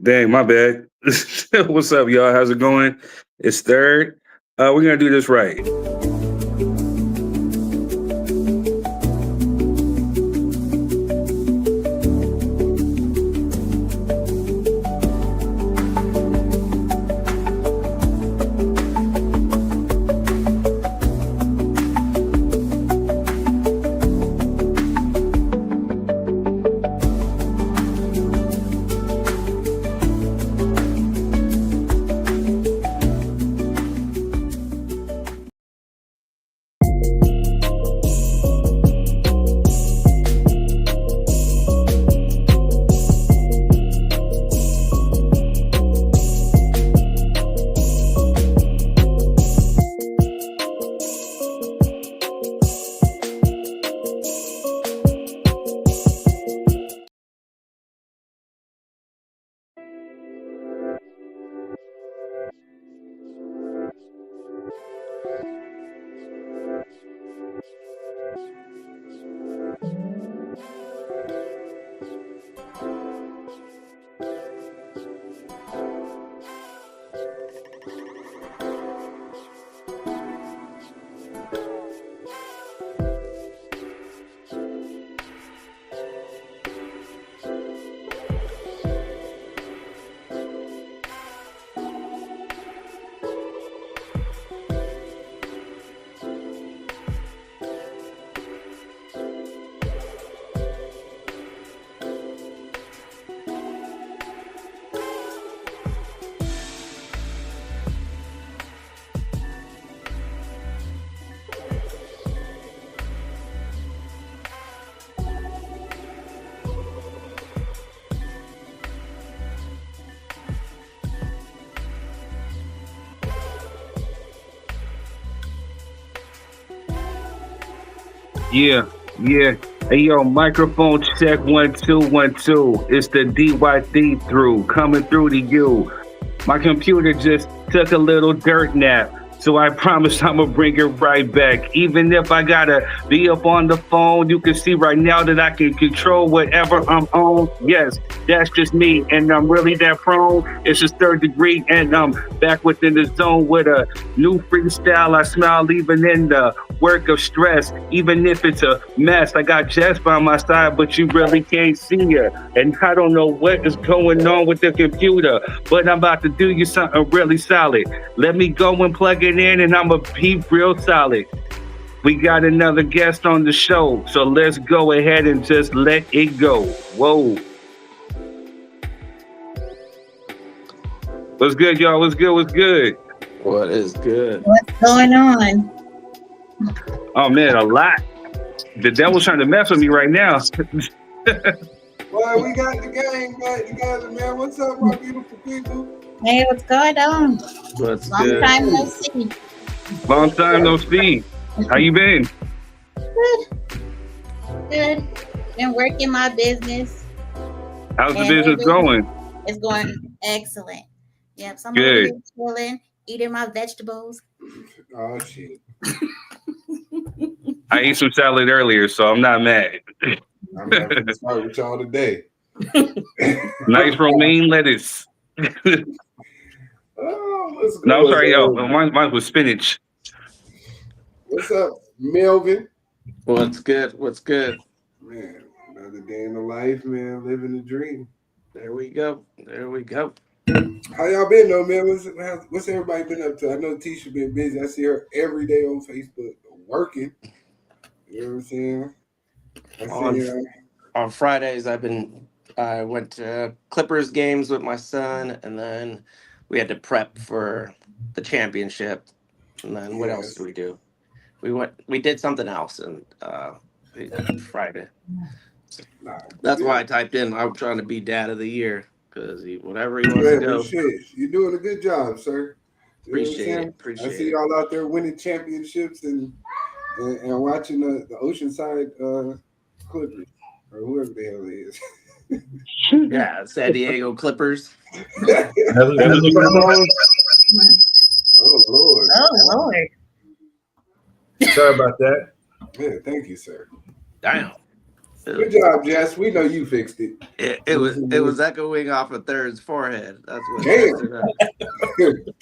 Dang, my bad. What's up, y'all? How's it going? It's third. We're gonna do this right. Yeah, yeah. Hey, yo, microphone check 1 2 1 2. It's the DYD through coming through to you. My computer just took a little dirt nap, so I promise I'ma bring it right back. Even if I gotta be up on the phone, you can see right now that I can control whatever I'm on. Yes, that's just me, and I'm really that prone. It's just third degree, and I'm back within the zone with a new freestyle. I smile even in the work of stress, even if it's a mess. I got Jess by my side, but you really can't see her. And I don't know what is going on with the computer, but I'm about to do you something really solid. Let me go and plug it in, and I'ma be real solid. We got another guest on the show, so let's go ahead and just let it go. Whoa. What's good, y'all? What's good? What's good? What is good? What's going on? Oh man, a lot. The devil's trying to mess with me right now. Well, we got the gang back together, man. What's up, my beautiful people? Hey, what's going on? What's Long good? time no see. Long time no see. How you been? Good. Been working my business. How's the And business going? It's going excellent. Yep, so I'm Good. over here chilling, eating my vegetables. Oh shit! I ate some salad earlier, so I'm not mad. I'm happy to start with y'all today. Nice romaine lettuce. Oh, what's good? No, I'm sorry, yo. Mine was spinach. What's up, Melvin? What's good? What's good? Man, another day in the life, man. Living the dream. There we go. There we go. How y'all been though, man? What's everybody been up to? I know Tisha been busy. I see her every day on Facebook working. You know what I'm saying? On Fridays, I went to Clippers games with my son, and then we had to prep for the championship. And then what else did we do? We did something else, and Friday. That's why I typed in. I'm trying to be Dad of the Year because whatever he wants to go. Shit. You're doing a good job, sir. You know Appreciate it. I see y'all out there winning championships and watching the Oceanside Clippers or whoever the hell it is. Yeah, San Diego Clippers. Oh Lord. Oh Lord. Sorry about that. Yeah, thank you, sir. Damn. Good job, Jess. We know you fixed it. It was echoing off of Third's forehead. That's what Damn. messed it up.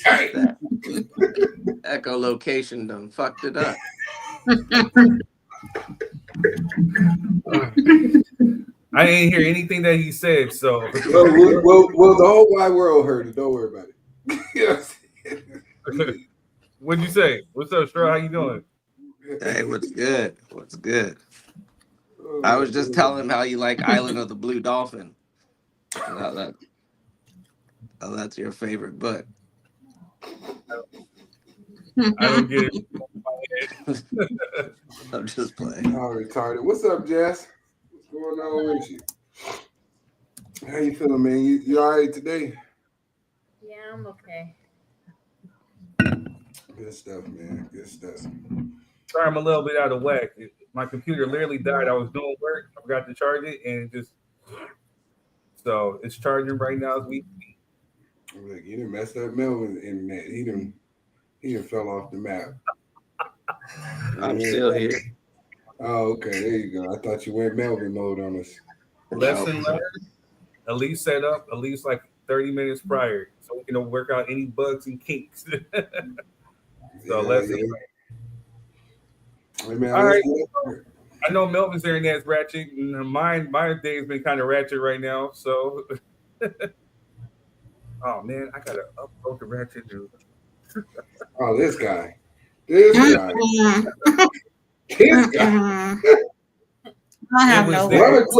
That echolocation done fucked it up. I didn't hear anything that he said, so. Well, the whole wide world heard it. Don't worry about it. What'd you say? What's up, Stro? How you doing? Hey, what's good? What's good? I was just telling him how you like Island of the Blue Dolphin. That's your favorite book. I don't get it. I'm just playing. Oh, retarded. What's up, Jess? What's going on with you? How you feeling, man? You all right today? Yeah, I'm okay. Good stuff, man. Good stuff. Sorry, I'm a little bit out of whack. My computer literally died. I was doing work. I forgot to charge it, and so it's charging right now as we speak. Look, you done messed up Melvin's internet. He done fell off the map. I'm still here. Oh, okay. There you go. I thought you went Melvin mode on us. Lesson learned. At least set up at least like 30 minutes prior, so we can work out any bugs and kinks. Lesson. Hey, man, all right. I know Melvin's internet's ratchet, and my day has been kind of ratchet right now. So, oh man, I gotta upload the ratchet dude. Oh, this guy. This guy. I have no words.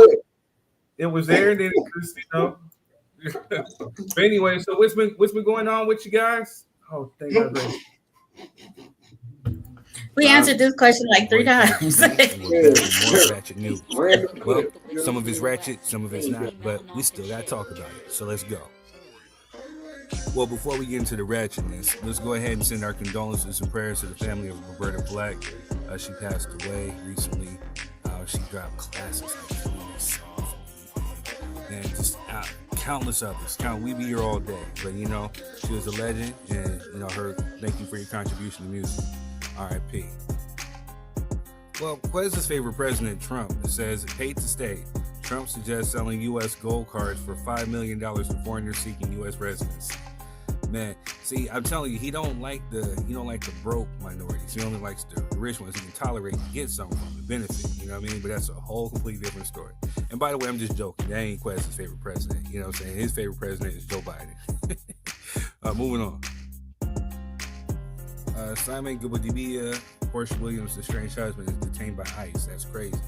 It was there, and then it just, But anyway, so what's been going on with you guys? Oh, thank God. We answered this question like 3 times. More ratchet news. Well, some of it's ratchet, some of it's not, but we still gotta talk about it. So let's go. Well, before we get into the ratchetness, let's go ahead and send our condolences and prayers to the family of Roberta Black. She passed away recently. She dropped classics like Venus, and just countless others. We be here all day, but she was a legend, and her. Thank you for your contribution to music. R.I.P. Well, Quez's favorite president, Trump, says paid to stay. Trump suggests selling U.S. gold cards for $5 million to foreigners seeking U.S. residence. Man, see, I'm telling you, he don't like the broke minorities. He only likes the rich ones. He can tolerate and get something from the benefit. You know what I mean? But that's a whole completely different story. And by the way, I'm just joking. That ain't Quez's favorite president. You know what I'm saying? His favorite president is Joe Biden. Moving on. Simon Gubadibia, Portia Williams, the strange husband, is detained by ICE. That's crazy.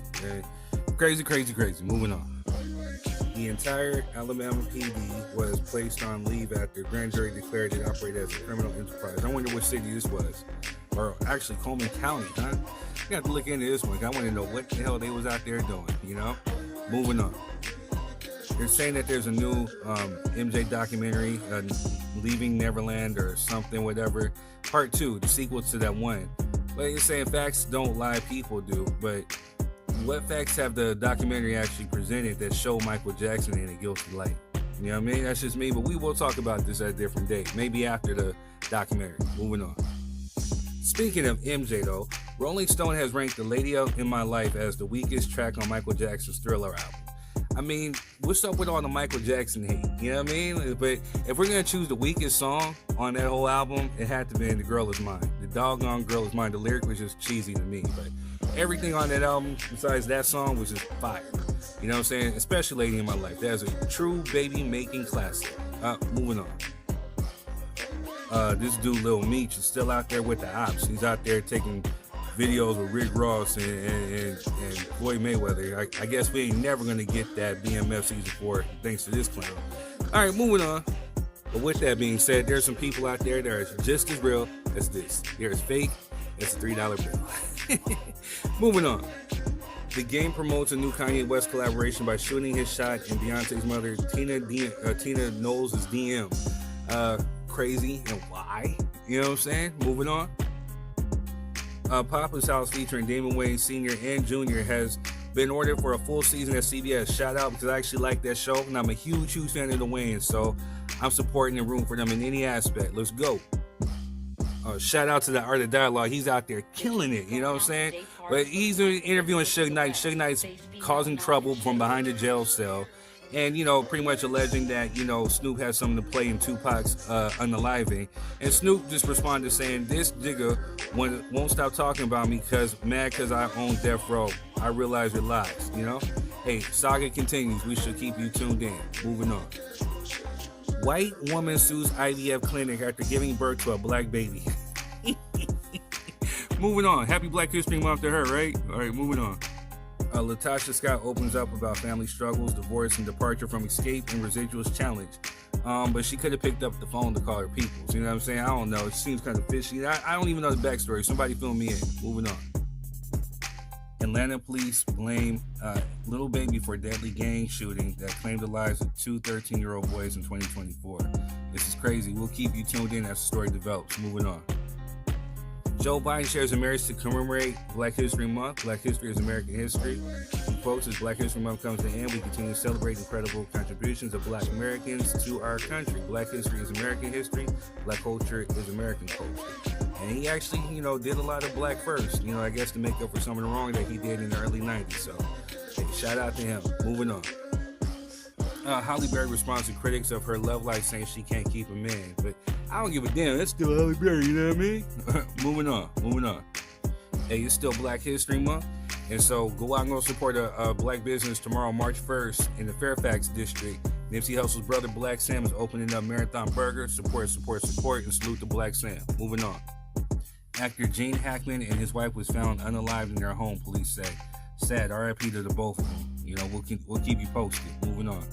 Crazy. Moving on. The entire Alabama PD was placed on leave after grand jury declared it operated as a criminal enterprise. I wonder which city this was. Or actually Coleman County, huh? You have to look into this one. I want to know what the hell they was out there doing, Moving on. They're saying that there's a new MJ documentary, Leaving Neverland or something, whatever. Part 2, the sequel to that one. Well, you're saying facts don't lie, people do. But what facts have the documentary actually presented that show Michael Jackson in a guilty light? You know what I mean? That's just me. But we will talk about this at a different day. Maybe after the documentary. Moving on. Speaking of MJ, though, Rolling Stone has ranked The Lady in My Life as the weakest track on Michael Jackson's Thriller album. I mean, what's up with all the Michael Jackson hate? You know what I mean? But if we're going to choose the weakest song on that whole album, it had to be The Girl Is Mine. The doggone Girl Is Mine. The lyric was just cheesy to me. But everything on that album, besides that song, was just fire. You know what I'm saying? Especially Lady in My Life. That's a true baby-making classic. Moving on. This dude, Lil Meech, is still out there with the ops. He's out there taking videos with Rick Ross and Floyd Mayweather. I guess we ain't never going to get that BMF season 4 thanks to this clown. All right, moving on. But with that being said, there's some people out there that are just as real as this. There's fake as a $3 bill. Moving on. The Game promotes a new Kanye West collaboration by shooting his shot in Beyonce's mother, Tina Knowles' DM. Crazy, and why? You know what I'm saying? Moving on. Papa's House featuring Damon Wayans Sr. and Jr. has been ordered for a full season at CBS. Shout out, because I actually like that show, and I'm a huge fan of the Wayans, so I'm supporting and rooting for them in any aspect. Let's go. Shout out to the Art of Dialogue. He's out there killing it. You know what I'm saying? But he's interviewing Suge Knight. Suge Knight's causing trouble from behind the jail cell. And, pretty much alleging that, Snoop has something to play in Tupac's unaliving. And Snoop just responded saying, this nigga won't stop talking about me because I own Death Row. I realize your lies, Hey, saga continues. We should keep you tuned in. Moving on. White woman sues IVF clinic after giving birth to a black baby. Moving on. Happy Black History Month to her, right? All right, moving on. Latasha Scott opens up about family struggles, divorce, and departure from Escape and Residuals Challenge. But she could have picked up the phone to call her peoples. You know what I'm saying? I don't know. It seems kind of fishy. I don't even know the backstory. Somebody fill me in. Moving on. Atlanta police blame Little Baby for a deadly gang shooting that claimed the lives of two 13-year-old boys in 2024. This is crazy. We'll keep you tuned in as the story develops. Moving on. Joe Biden shares a marriage to commemorate Black History Month. Black history is American history. He quotes, as Black History Month comes to an end, we continue to celebrate incredible contributions of Black Americans to our country. Black history is American history. Black culture is American culture. And he actually, did a lot of black first, I guess to make up for some of the wrong that he did in the early 90s. So, hey, shout out to him. Moving on. Halle Berry responds to critics of her love life saying she can't keep a man. But I don't give a damn. That's still Halle Berry, you know what I mean? Moving on. Hey, it's still Black History Month. And so go out and go support a black business tomorrow, March 1st in the Fairfax district. Nipsey Hussle's brother, Black Sam, is opening up Marathon Burger. Support, and salute to Black Sam. Moving on. Actor Gene Hackman and his wife was found unalived in their home, police say. Sad, RIP to the both of them. We'll keep you posted. Moving on.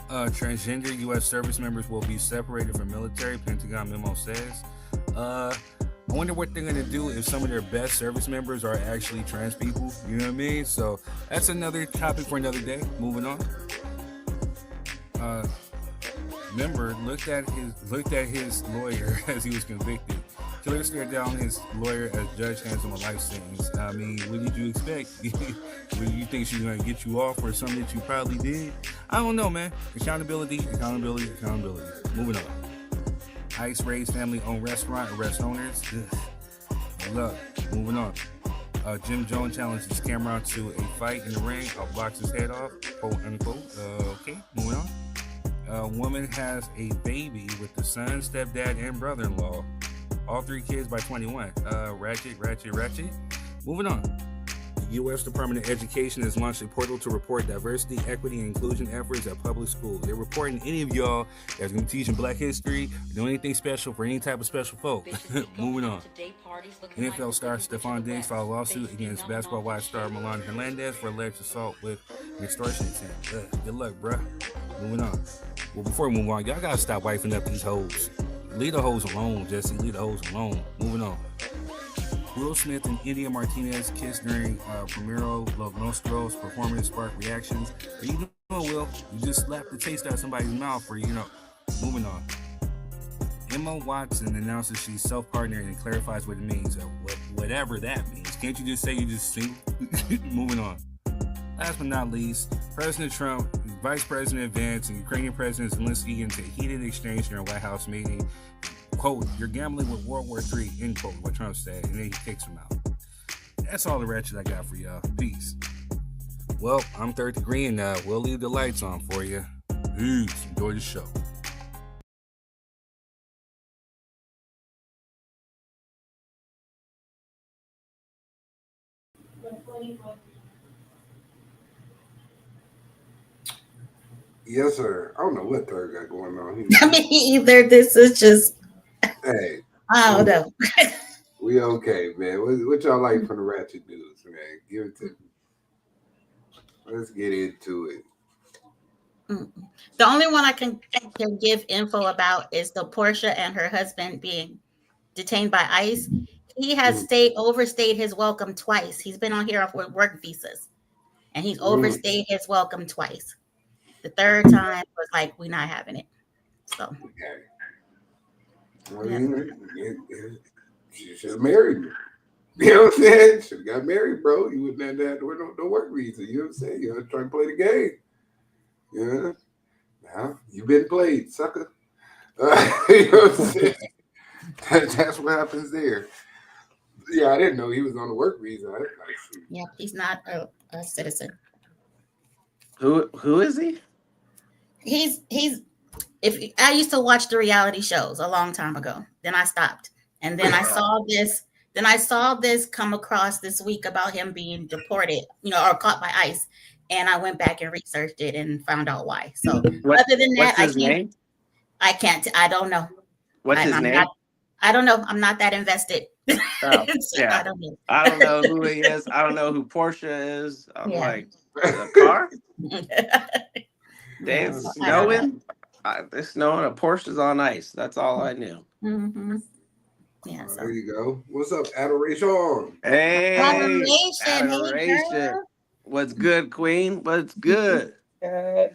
Transgender U.S. service members will be separated from military, Pentagon memo says. I wonder what they're going to do if some of their best service members are actually trans people. You know what I mean? So that's another topic for another day. Moving on. Member looked at his lawyer as he was convicted. Killer stared down his lawyer as judge hands him a life sentence. I mean, what did you expect? What, you think she's going to get you off for something that you probably did? I don't know, man. Accountability. Moving on. ICE raids family-owned restaurant, arrest owners. Look, moving on. Jim Jones challenges Cameron to a fight in the ring. Blocks his head off, quote unquote. Okay, moving on. A woman has a baby with the son, stepdad, and brother-in-law. All three kids by 21. Ratchet. Moving on. The U.S. Department of Education has launched a portal to report diversity, equity, and inclusion efforts at public schools. They're reporting any of y'all that's going to be teaching Black history, or doing anything special for any type of special folk. Moving on. NFL star Stephon Diggs filed a lawsuit against Basketball Wives star Milan Hernandez for alleged assault with an extortion attempt. Good luck, bruh. Moving on. Well, before we move on, y'all got to stop wifing up these hoes. Leave the hoes alone, Jesse. Leave the hoes alone. Moving on. Will Smith and India Martinez kissed during Primero Los Nostros performance sparked reactions. But you know, Will, you just slapped the taste out of somebody's mouth for, Moving on. Emma Watson announces she's self-partnering and clarifies what it means. Whatever that means. Can't you just say you just single? Moving on. Last but not least, President Trump, Vice President Vance, and Ukrainian President Zelensky into a heated exchange during a White House meeting. Quote, "You're gambling with World War III," end quote, what Trump said, and then he kicks him out. That's all the ratchet I got for y'all. Peace. Well, I'm Third Degree, and we'll leave the lights on for you. Peace. Enjoy the show. Yes, sir. I don't know what Third got going on here. I mean, either this is just, Hey, I don't know. we okay, man. What y'all like from the ratchet news, man? Give it to me. Let's get into it. The only one I can give info about is the Portia and her husband being detained by ICE. He has overstayed his welcome twice. He's been on here with work visas, and he's overstayed his welcome twice. The third time was like, we're not having it. So, Okay. Well, she should have married me. You know what I'm saying? Should have got married, bro. You wouldn't have had no work visa. You know what I'm saying? You're trying to play the game. Yeah. Now, you've been played, sucker. You know what I'm saying? That's what happens there. Yeah, I didn't know he was on a work visa. Yeah, he's not a citizen. Who is he? He's if I used to watch the reality shows a long time ago, then I stopped, and then I saw this. Then I saw this come across this week about him being deported, or caught by ICE, and I went back and researched it and found out why. So other than that, What's his name? I can't. I don't know. What's his I'm name? not, I don't know. I'm not that invested. Oh, So yeah. I don't know. I don't know who he is. I don't know who Portia is. I'm Yeah. like, the car? They Yeah, snowing? It's snowing. A Porsche's on ice. That's all I knew. Mm-hmm. Yeah. There So. you go. What's up, Adoration? Hey, Adoration. Hey, adoration. girl. What's good, Queen? What's good? Good.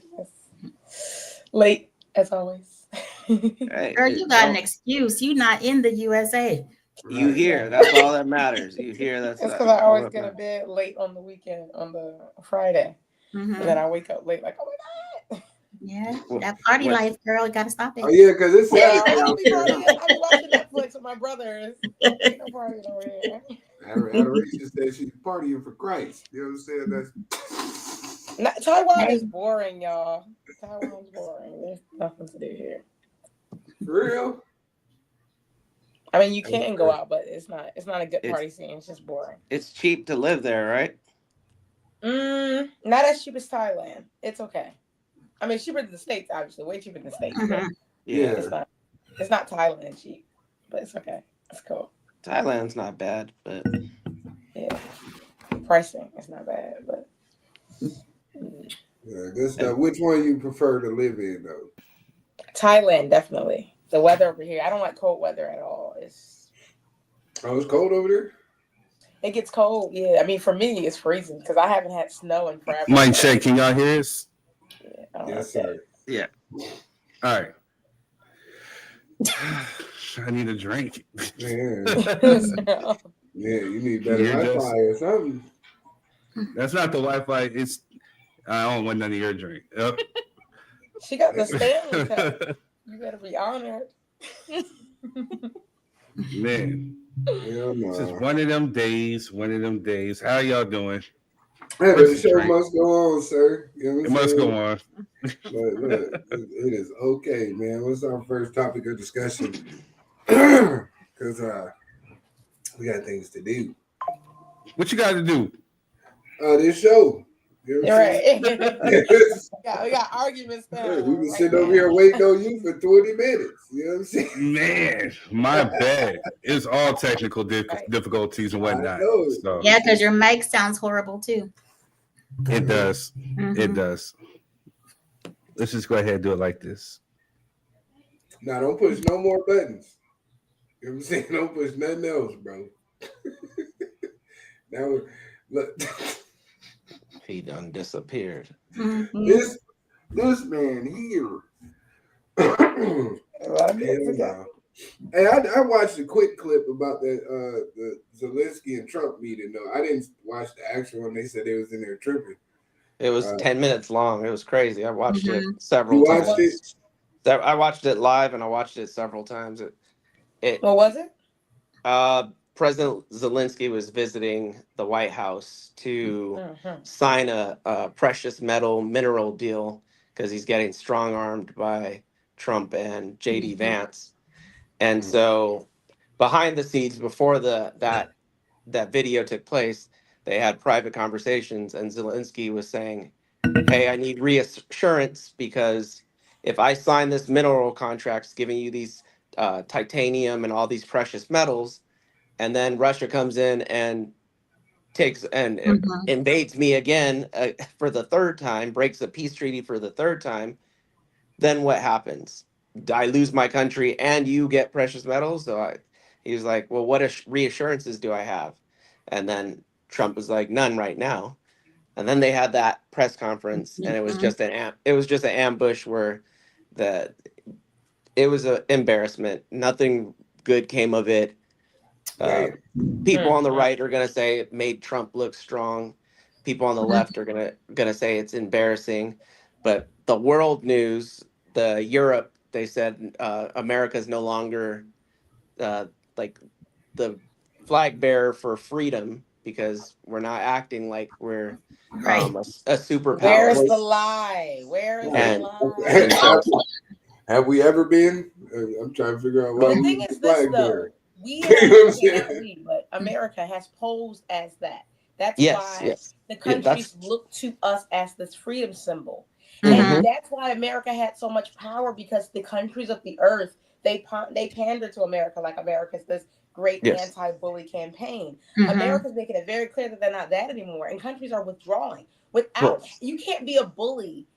Late as always. Hey, Girl, you got an excuse. You not in the USA. You Right. hear? That's all that matters. You hear? That's It's because I always all that get to matters. bed late on the weekend, on the Friday. Mhm. And then I wake up late, like, oh my God. Yeah, What- that party what- life, girl. You gotta stop it. Oh yeah, because it's Yeah, Saturday I out be there. partying. I be watching Netflix with my brothers. Ain't no partying over here. Adoration said she's partying for Christ. You know what I'm saying? That's Taiwan is boring, y'all. Taiwan's boring. There's nothing to do here. for real. I mean, you can go out, but it's not a good party scene. It's just boring. It's cheap to live there, right? Not as cheap as Thailand. It's okay. I mean, cheaper than the States, obviously. Way cheaper than the States. But Yeah. it's not Thailand cheap, but it's okay. It's cool. Thailand's not bad, but Yeah. Pricing is not bad, but Yeah, good stuff. Which one you prefer to live in though? Thailand, definitely. The weather over here, I don't like cold weather at all. It's cold over there? It gets cold, yeah. I mean, for me, it's freezing because I haven't had snow in forever. Mike, check. Can y'all hear us? Yeah, I don't Yes, like sir. yeah. All right. I need a drink. Man. that. Yeah, you need better You're Wi-Fi just- or something. That's not the Wi-Fi. It's I don't want none of your drink. Yep. She got the Stanley Cup. You better be honored. Man, Hell this is no. one of them days. One of them days. How y'all doing? Hey, What's the the show drink? must go on, sir. You know what It I'm must saying? go on. Look, it is okay, man. What's our first topic of discussion? Because we got things to do. What you got to do? This show. You know what I'm saying? Right. we got arguments now. Hey, we've been right sitting now. over here waiting on you for 20 minutes. You know what I'm saying? Man, my bad. It's all technical difficulties and whatnot. I know it. So Yeah, because your mic sounds horrible too. it does. Mhm. It does. Let's just go ahead and do it like this. Now, don't push no more buttons. You know what I'm saying? Don't push nothing else, bro. Now, look, He done disappeared. Mhm. this man here. A lot of Hell minutes ago. no. Hey, I watched a quick clip about the Zelensky and Trump meeting. though. I didn't watch the actual one. They said they was in there tripping. It was 10 minutes long. It was crazy. I watched it Mhm. several You times. watched it? I watched it live and I watched it several times. What was it? President Zelensky was visiting the White House to Mhm. sign a precious metal mineral deal because he's getting strong armed by Trump and JD Vance. And so behind the scenes, before that video took place, they had private conversations, and Zelensky was saying, "Hey, I need reassurance because if I sign this mineral contracts giving you these titanium and all these precious metals, and then Russia comes in and takes and Mhm. invades me again for the third time, breaks the peace treaty for the third time, then what happens? I lose my country and you get precious metals?" So he was like, "Well, what reassurances do I have?" And then Trump was like, "None right now." And then they had that press conference, and it was Mhm. just an ambush where it was an embarrassment. Nothing good came of it. People on the right are gonna say it made Trump look strong. People on the left are gonna say it's embarrassing. But the world news, the Europe, they said America's no longer like the flag bearer for freedom because we're not acting like we're Right. a superpower. Where's the lie? Where is the And lie? so Have we ever been? I'm trying to figure out why The we thing was is the this flag though, bearer. we You know have, what I'm okay, not saying? we, but America has posed as that. That's yes, why yes, the yeah, countries look to us as this freedom symbol. Mhm. And that's why America had so much power, because the countries of the earth, they pander to America like America's this great yes. anti-bully campaign. Mhm. America's making it very clear that they're not that anymore, and countries are withdrawing. Without Well, you can't be a bully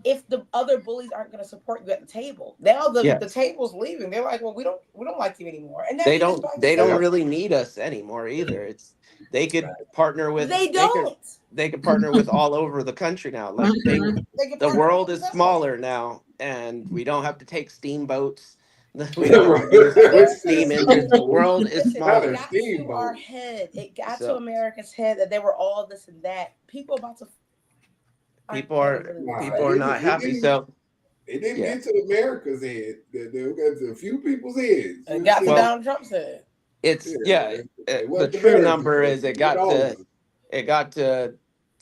if the other bullies aren't going to support you at the table. Now the yes. table's leaving. They're like, well, we don't like you anymore, and that They is don't by they don't design. really need us anymore either. It's they could partner with They don't. they could partner with all over the country now. Like Mhm. They can the partner world with is themselves. smaller now, and we don't have to take steamboats. We Yeah, don't have to use America steam is engines. The so, world is listen, Not it a smaller. got to steamboat. our head. It got to So America's head that they were all this and that. People about to people are not happy. So It didn't yeah. get to America's head. It got to a few people's heads. It got to Well, Donald Trump's head. It's It the wasn't true America's number head. is it Not got all of to them.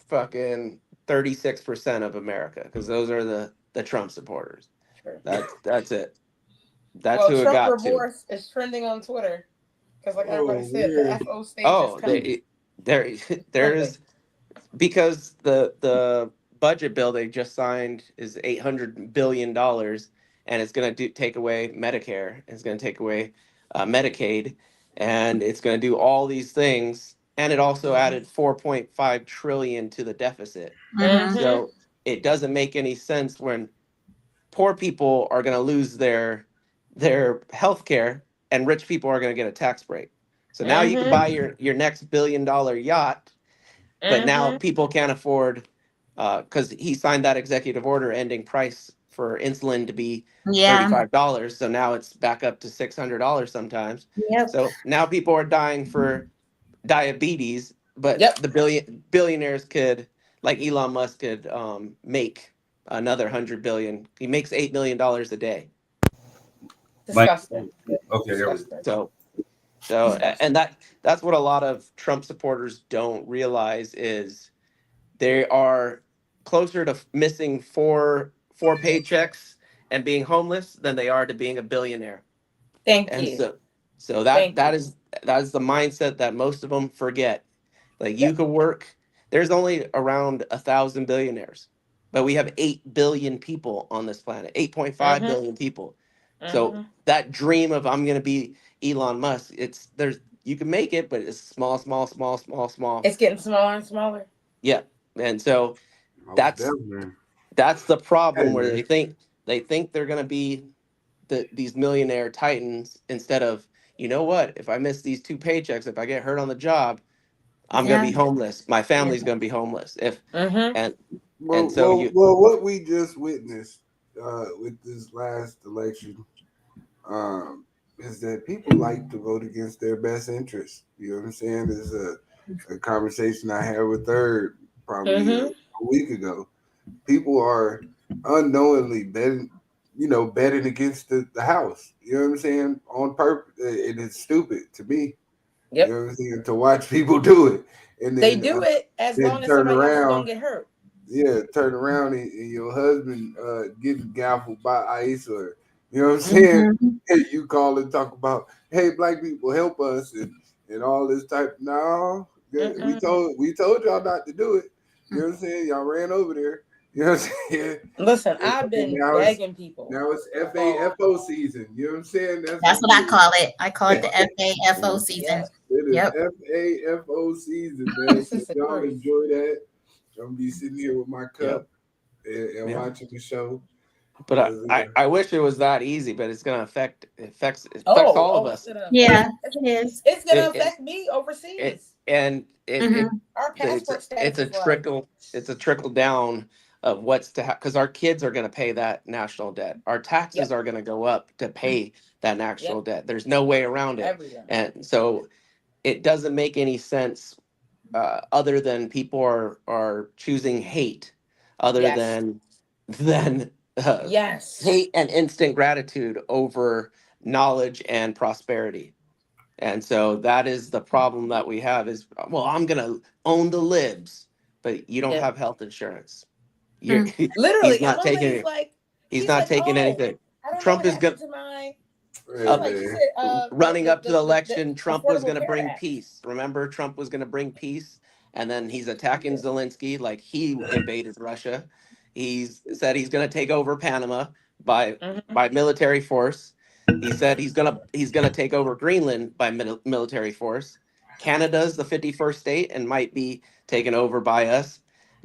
fucking 36% of America because those are the Trump supporters. Sure. That's it. That's Well, who it Trump got to. remorse is trending on Twitter because, like everybody Oh, said, man. the FO stage Oh, is coming. there's because the budget bill they just signed is $800 billion, and it's going to take away Medicare. It's going to take away Medicaid, and it's going to do all these things. And it also added 4.5 trillion to the deficit. Mhm. So it doesn't make any sense when poor people are going to lose their health care and rich people are going to get a tax break. So now you can buy your next $1 billion yacht, but now people can't afford because he signed that executive order ending price for insulin to be Yeah. $35. So now it's back up to $600 sometimes. Yep. So now people are dying for diabetes, but Yep. the billionaires could, like Elon Musk, could make another 100 billion. He makes $8 million a day. Disgusting. Okay, there we go. Disgusting. So and that's what a lot of Trump supporters don't realize is they are closer to missing four paychecks and being homeless than they are to being a billionaire. Thank And you. so Thank that is the mindset that most of them forget. Like you could work. There's only around 1,000 billionaires, but we have 8 billion people on this planet. 8.5 billion people. So that dream of I'm gonna be Elon Musk, you can make it, but it's small. It's getting smaller and smaller. Yeah, and so Most that's definitely. that's the problem Hey, where man. they think they're gonna be these millionaire titans instead of, you know what, if I miss these 2 paychecks, if I get hurt on the job, I'm gonna be homeless. My family's gonna be homeless. And so What we just witnessed with this last election is that people like to vote against their best interest. You know what I'm saying? There's a conversation I had with Third probably a week ago. People are unknowingly betting against the house. You know what I'm saying? On purpose. And it's stupid to me. Yep. You know what I'm saying? To watch people do it. And then, They do it as long as somebody else don't get hurt. Yeah, turn around and your husband getting gaffled by ICE, or you know what I'm saying? Hey, you call and talk about, hey, black people help us and all this type. No, we told y'all not to do it. You know what I'm saying? Y'all ran over there. You know what I'm saying? Listen, I've been begging people. Now it's FAFO season. You know what I'm saying? That's what I call it. I call it the FAFO season. It is FAFO season, man. So y'all enjoy that. I'm gonna be sitting here with my cup and watching the show. But I wish it was that easy, but it's gonna affect all of us. Yeah, it is. It's gonna affect me overseas. Our passport status it's a trickle down of what's to happen because our kids are gonna pay that national debt. Our taxes are gonna go up to pay that national debt. There's no way around it. Everywhere. And so it doesn't make any sense other than people are choosing hate than hate and instant gratitude over knowledge and prosperity. And so that is the problem that we have is, well, I'm going to own the libs, but you don't Yeah. have health insurance. You're, Literally, he's not and my taking lady's it. like, He's she's not like, taking oh, anything. I don't Trump know is what going happened to my. Hey, She's like, she man. said, running up to the election. Trump was Affordable going to Care bring Act. peace. Remember, Trump was going to bring peace, and then he's attacking Zelensky like he invaded Russia. He's said he's going to take over Panama by military force. He said he's gonna take over Greenland by military force. Canada's the 51st state and might be taken over by us.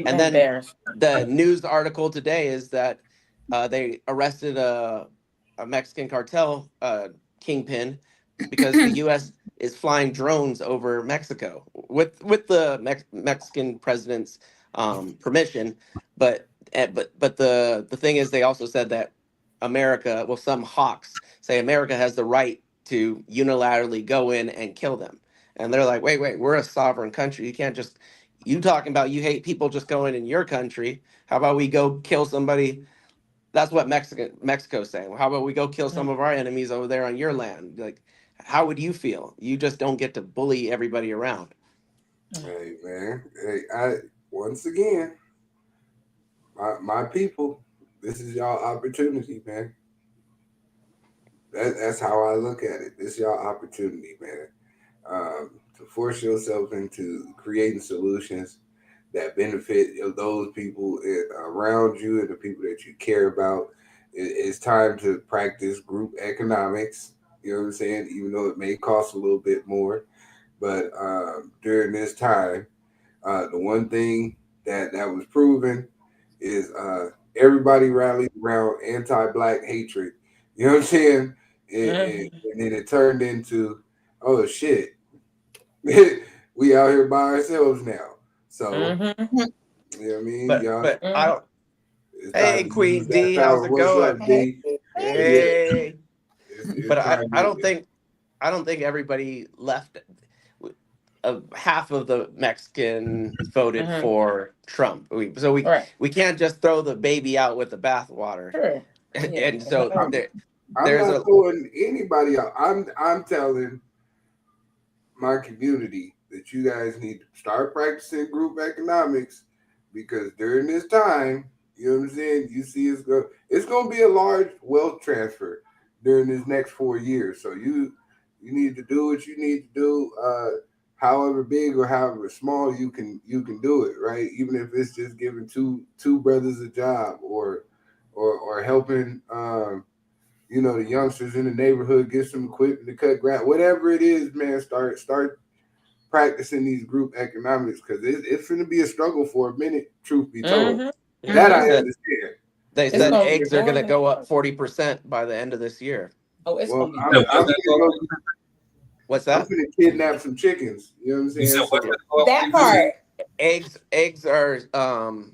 And then Embarrassed. the news article today is that they arrested a Mexican cartel kingpin because the U.S. is flying drones over Mexico with the Mexican president's permission. But the thing is, they also said that America, well, some hawks say America has the right to unilaterally go in and kill them. And they're like, wait, we're a sovereign country. You can't just, you talking about you hate people just going in your country. How about we go kill somebody? That's what Mexico's saying. Well, how about we go kill some of our enemies over there on your land? Like, how would you feel? You just don't get to bully everybody around. Hey, man. Hey, once again, my people, this is y'all opportunity, man. That's how I look at it. This is y'all opportunity, man. To force yourself into creating solutions that benefit those people around you and the people that you care about. It's time to practice group economics. You know what I'm saying? Even though it may cost a little bit more, but during this time, the one thing that was proven is everybody rallied around anti-black hatred. You know what I'm saying? And then it turned into, oh shit, we out here by ourselves now. So you know what I mean? But I don't. It's Hey, time to Queen use that D, power. how's it What's going? up, D? Hey. It's But time I don't think everybody left. Half of the Mexicans voted for Trump. We can't just throw the baby out with the bathwater. Sure. And so I'm there's not throwing anybody out. I'm telling my community that you guys need to start practicing group economics, because during this time, you know what I'm saying, you see it's going to be a large wealth transfer during this next 4 years. So you need to do what you need to do, however big or however small you can do it, right? Even if it's just giving two brothers a job or helping the youngsters in the neighborhood get some equipment to cut grass, whatever it is, man. Start practicing these group economics, because it's going to be a struggle for a minute. Truth be told, that I understand. They said eggs are going to go up 40% by the end of this year. Oh, it's Well, going to be. What's that? I'm going to kidnap some chickens. You know what I'm saying? That part. Eggs are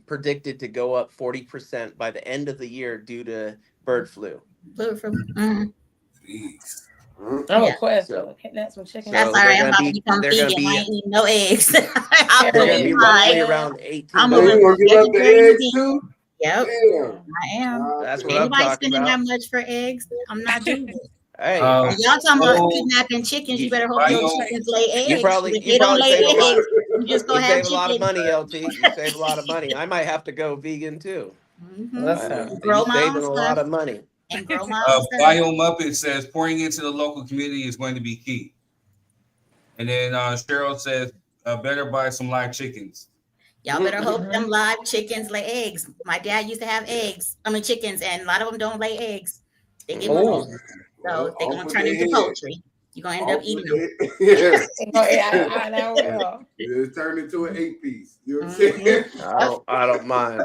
predicted to go up 40% by the end of the year due to bird flu. Mm-hmm. Jeez. Oh, question. Kidnap some chickens. That's all right. I'm about to become vegan. I ain't eating no eggs. They're going to be roughly around 18. I'm going to give up the eggs too? Yep. Damn. I am. That's what Anybody I'm talking spending about. that much for eggs? I'm not doing it. Hey, y'all talking about kidnapping chickens? You better hope your chickens lay eggs. You probably don't lay save eggs, a lot. you just go You have save a lot of chicken. money, LT. You save a lot of money. I might have to go vegan too. Grow my saving own a lot stuff. of money. And grow my own stuff. Bio Muppet says pouring into the local community is going to be key. And then Cheryl says better buy some live chickens. Y'all better hope them live chickens lay eggs. My dad used to have chickens, and a lot of them don't lay eggs. They give them meat. So they're going to turn into poultry. You're going to end up eating them. I know. It's turned into an 8-piece. You know what I'm saying? I don't mind.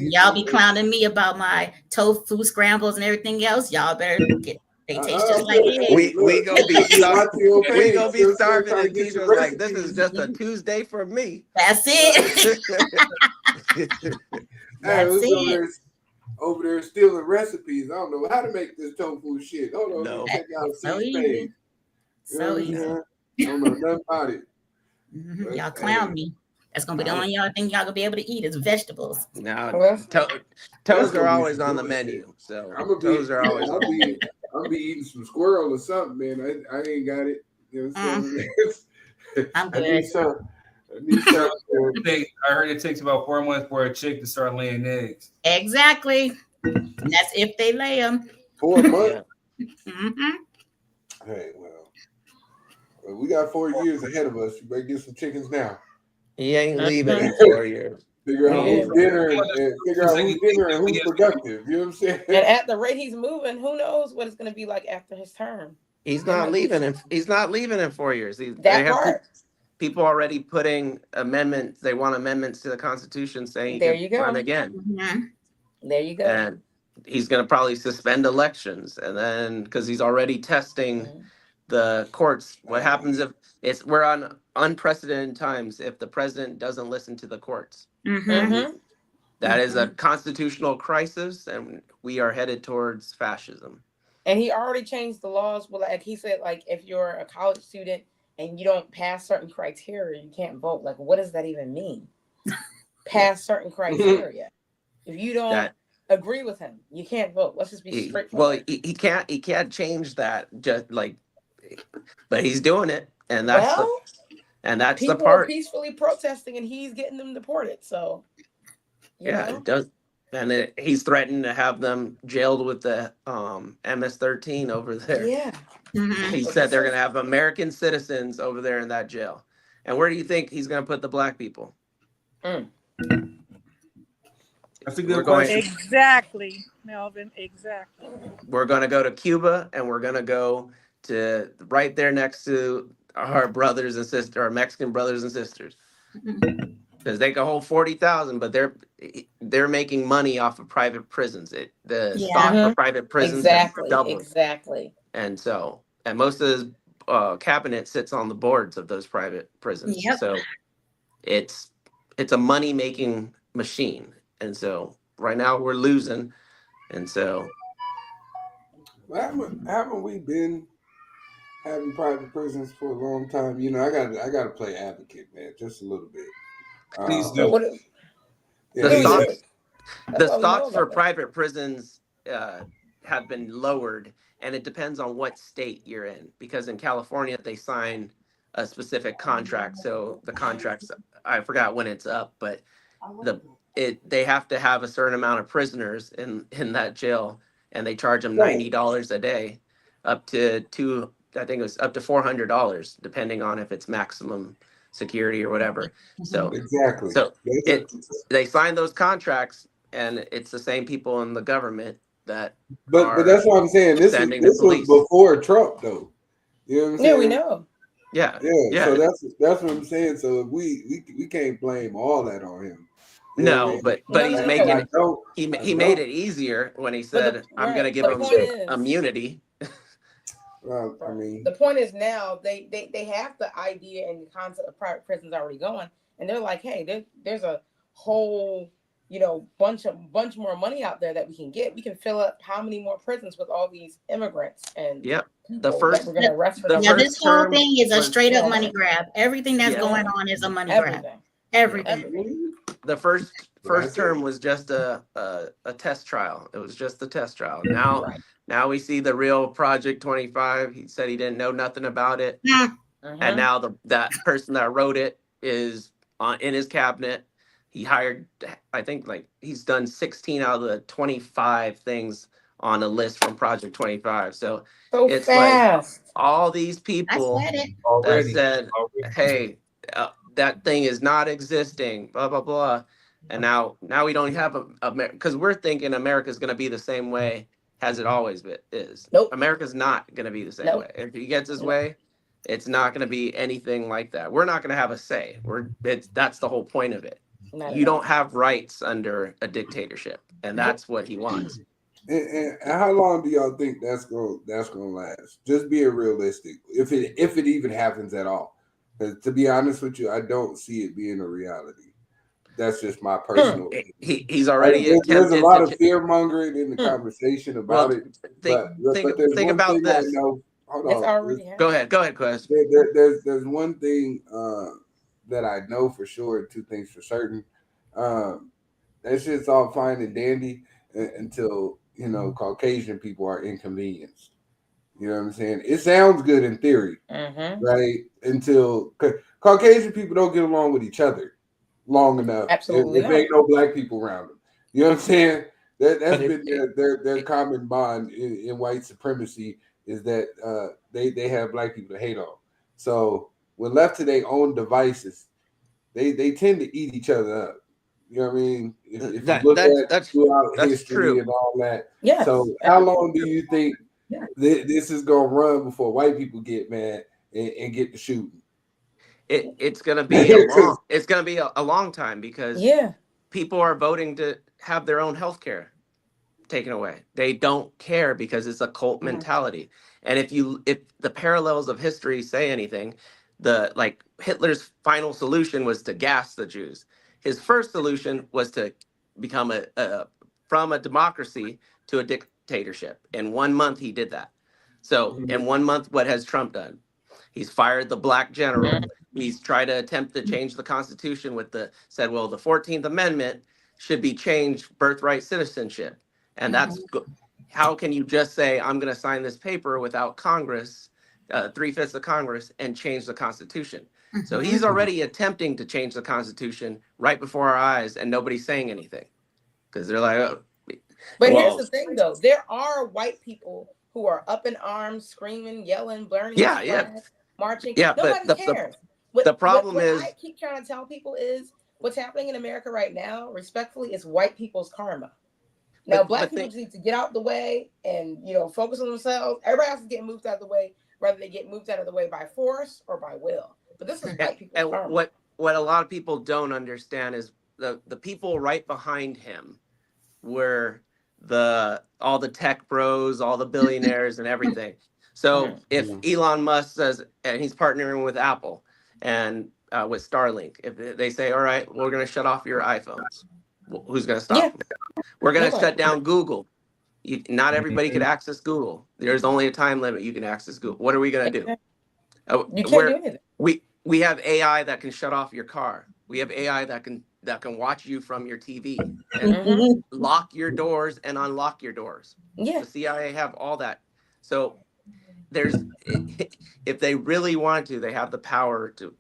Y'all be clowning me about my tofu scrambles and everything else. Y'all better they taste just like eggs. We gonna be starving, and Deidre's like, this is just a Tuesday for me. That's it. That's it. Over there stealing recipes. I don't know how to make this tofu shit. Hold on, check out C's page. So easy. I don't know nothing about it. Y'all clown me. That's gonna be the only thing y'all gonna be able to eat is vegetables. Now, Well, toes gonna are be always some on the bullshit. menu. So I'm toes are always on the menu. be eating some squirrel or something, man. I ain't got it. You know what I'm saying? I'm I good. need some. I need some. I heard it takes about 4 months for a chick to start laying eggs. Exactly. And that's if they lay them. 4 months. Yeah. Mm-hmm. Hey, well, we got 4 years ahead of us. You better get some chickens now. He ain't leaving in 4 years. Figure out Yeah. who's dinner and who's productive. You know what I'm saying? And at the rate he's moving, who knows what it's going to be like after his term? He's not leaving in 4 years. They That have part. people already putting amendments. They want amendments to the Constitution saying he There can you go. run again. Mm-hmm. There you go. And he's going to probably suspend elections, and then because he's already testing the courts. What happens if we're on unprecedented times if the president doesn't listen to the courts? Mm-hmm. That is a constitutional crisis, and we are headed towards fascism. And he already changed the laws. Well, like he said, like if you're a college student and you don't pass certain criteria, you can't vote. Like, what does that even mean? Pass certain criteria. If you don't agree with him, you can't vote. Let's just be straightforward. Well, he can't change that. Just like, but he's doing it, and that's the people part. are peacefully protesting, and he's getting them deported. So, you know? It does. And he's threatened to have them jailed with the MS-13 over there. Yeah. Mm-hmm. He said they're going to have American citizens over there in that jail. And where do you think he's going to put the black people? That's a good question. Exactly, Melvin. Exactly. We're going to go to Cuba, and we're going to go to right there next to our brothers and sisters, our Mexican brothers and sisters. Because they can hold 40,000, but they're making money off of private prisons. The stock for private prisons doubled. Exactly. And most of his cabinet sits on the boards of those private prisons. Yep. So it's a money making machine. And so right now we're losing. And so haven't we been having private prisons for a long time? You know, I got to play advocate, man, just a little bit. Please do. The stocks for private prisons have been lowered, and it depends on what state you're in. Because in California, they sign a specific contract. So the contracts, I forgot when it's up, but they have to have a certain amount of prisoners in that jail, and they charge them $90 a day, up to I think it was up to $400, depending on if it's maximum security or whatever. So exactly. So they sign those contracts, and it's the same people in the government that. But that's what I'm saying. This was before Trump, though. You know what I'm saying? Yeah, we know. Yeah. So that's what I'm saying. So we can't blame all that on him. You know what I mean? but he's making it. He made it easier when he said, "I'm going to give him immunity." Well, I mean, the point is now they have the idea and the concept of private prisons already going, and they're like, hey, there's a whole bunch more money out there that we can get. We can fill up how many more prisons with all these immigrants and the first we're gonna arrest for this whole thing is a straight up money grab. Everything that's going on is a money grab. Everything. The first term was just a test trial. It was just a test trial. Now we see the real Project 25. He said he didn't know nothing about it. And now that person that wrote it is in his cabinet. He hired, I think, he's done 16 out of the 25 things on a list from Project 25. So it's fast. Like all these people that said, hey, that thing is not existing, blah, blah, blah. And now we don't have because we're thinking America's going to be the same way as it always is. Nope. America's not going to be the same way. If he gets his way, it's not going to be anything like that. We're not going to have a say. That's the whole point of it. You don't have rights under a dictatorship, and that's what he wants. And how long do y'all think that's gonna last? Just being realistic, if it even happens at all. To be honest with you, I don't see it being a reality. That's just my personal opinion. He's already there's a lot of fear mongering in the conversation about it. Think about this. Hold on. Go ahead, Quest. There's one thing that I know for sure, two things for certain. That shit's all fine and dandy until, you know, Caucasian people are inconvenienced. You know what I'm saying? It sounds good in theory, right? Until Caucasian people don't get along with each other long enough. Absolutely If not. ain't no black people around them. You know what I'm saying? That's But been their common bond in white supremacy is that they have black people to hate on. So when left to their own devices, they tend to eat each other up. You know what I mean? If you look at throughout history true. and all that. Yes. So how long do you think this is gonna run before white people get mad and get to shooting? It's gonna be a long time because Yeah. people are voting to have their own health care taken away. They don't care because it's a cult mentality. And if the parallels of history say anything, like Hitler's final solution was to gas the Jews. His first solution was to become from a democracy to a dictatorship. In 1 month, he did that. So in 1 month, what has Trump done? He's fired the black general. He's tried to attempt to change the Constitution said, well, the 14th Amendment should be changed birthright citizenship. And how can you just say, I'm going to sign this paper without Congress, 3/5 of Congress, and change the Constitution? So he's already attempting to change the Constitution right before our eyes, and nobody's saying anything because they're like, oh. But here's the thing, though. There are white people who are up in arms, screaming, yelling, burning flags, marching. Yeah, nobody but cares. the problem is, I keep trying to tell people is what's happening in America right now, respectfully, is white people's karma. Now, black people just need to get out the way and, you know, focus on themselves. Everybody else is getting moved out of the way, whether they get moved out of the way by force or by will. But this is white people's karma. What a lot of people don't understand is the people right behind him were all the tech bros, all the billionaires and everything. So if Elon Musk says, and he's partnering with Apple and with Starlink, if they say, all right, we're going to shut off your iPhones, who's going to stop them? We're going to shut down Google. Not everybody could access Google. There's only a time limit you can access Google. What are we going to do? You can't do anything. We have AI that can shut off your car. We have AI that can watch you from your TV and lock your doors and unlock your doors. Yeah. The CIA have all that. So if they really want to, they have the power to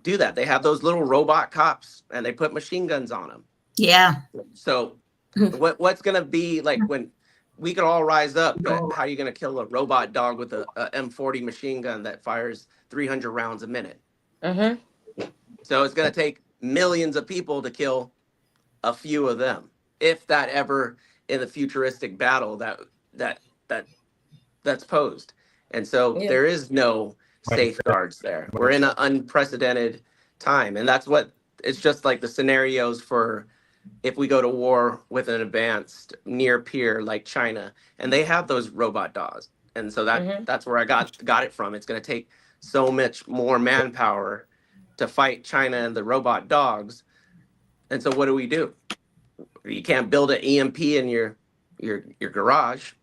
do that. They have those little robot cops and they put machine guns on them. Yeah. So what's going to be like when we could all rise up, but how are you going to kill a robot dog with a M40 machine gun that fires 300 rounds a minute? So it's going to take millions of people to kill a few of them, if that ever in the futuristic battle that's posed. And so there is no safeguards there. We're in an unprecedented time, and that's what it's just like the scenarios for if we go to war with an advanced near peer like China, and they have those robot dogs. And so that's where I got it from. It's going to take so much more manpower to fight China and the robot dogs. And so what do? You can't build an EMP in your garage.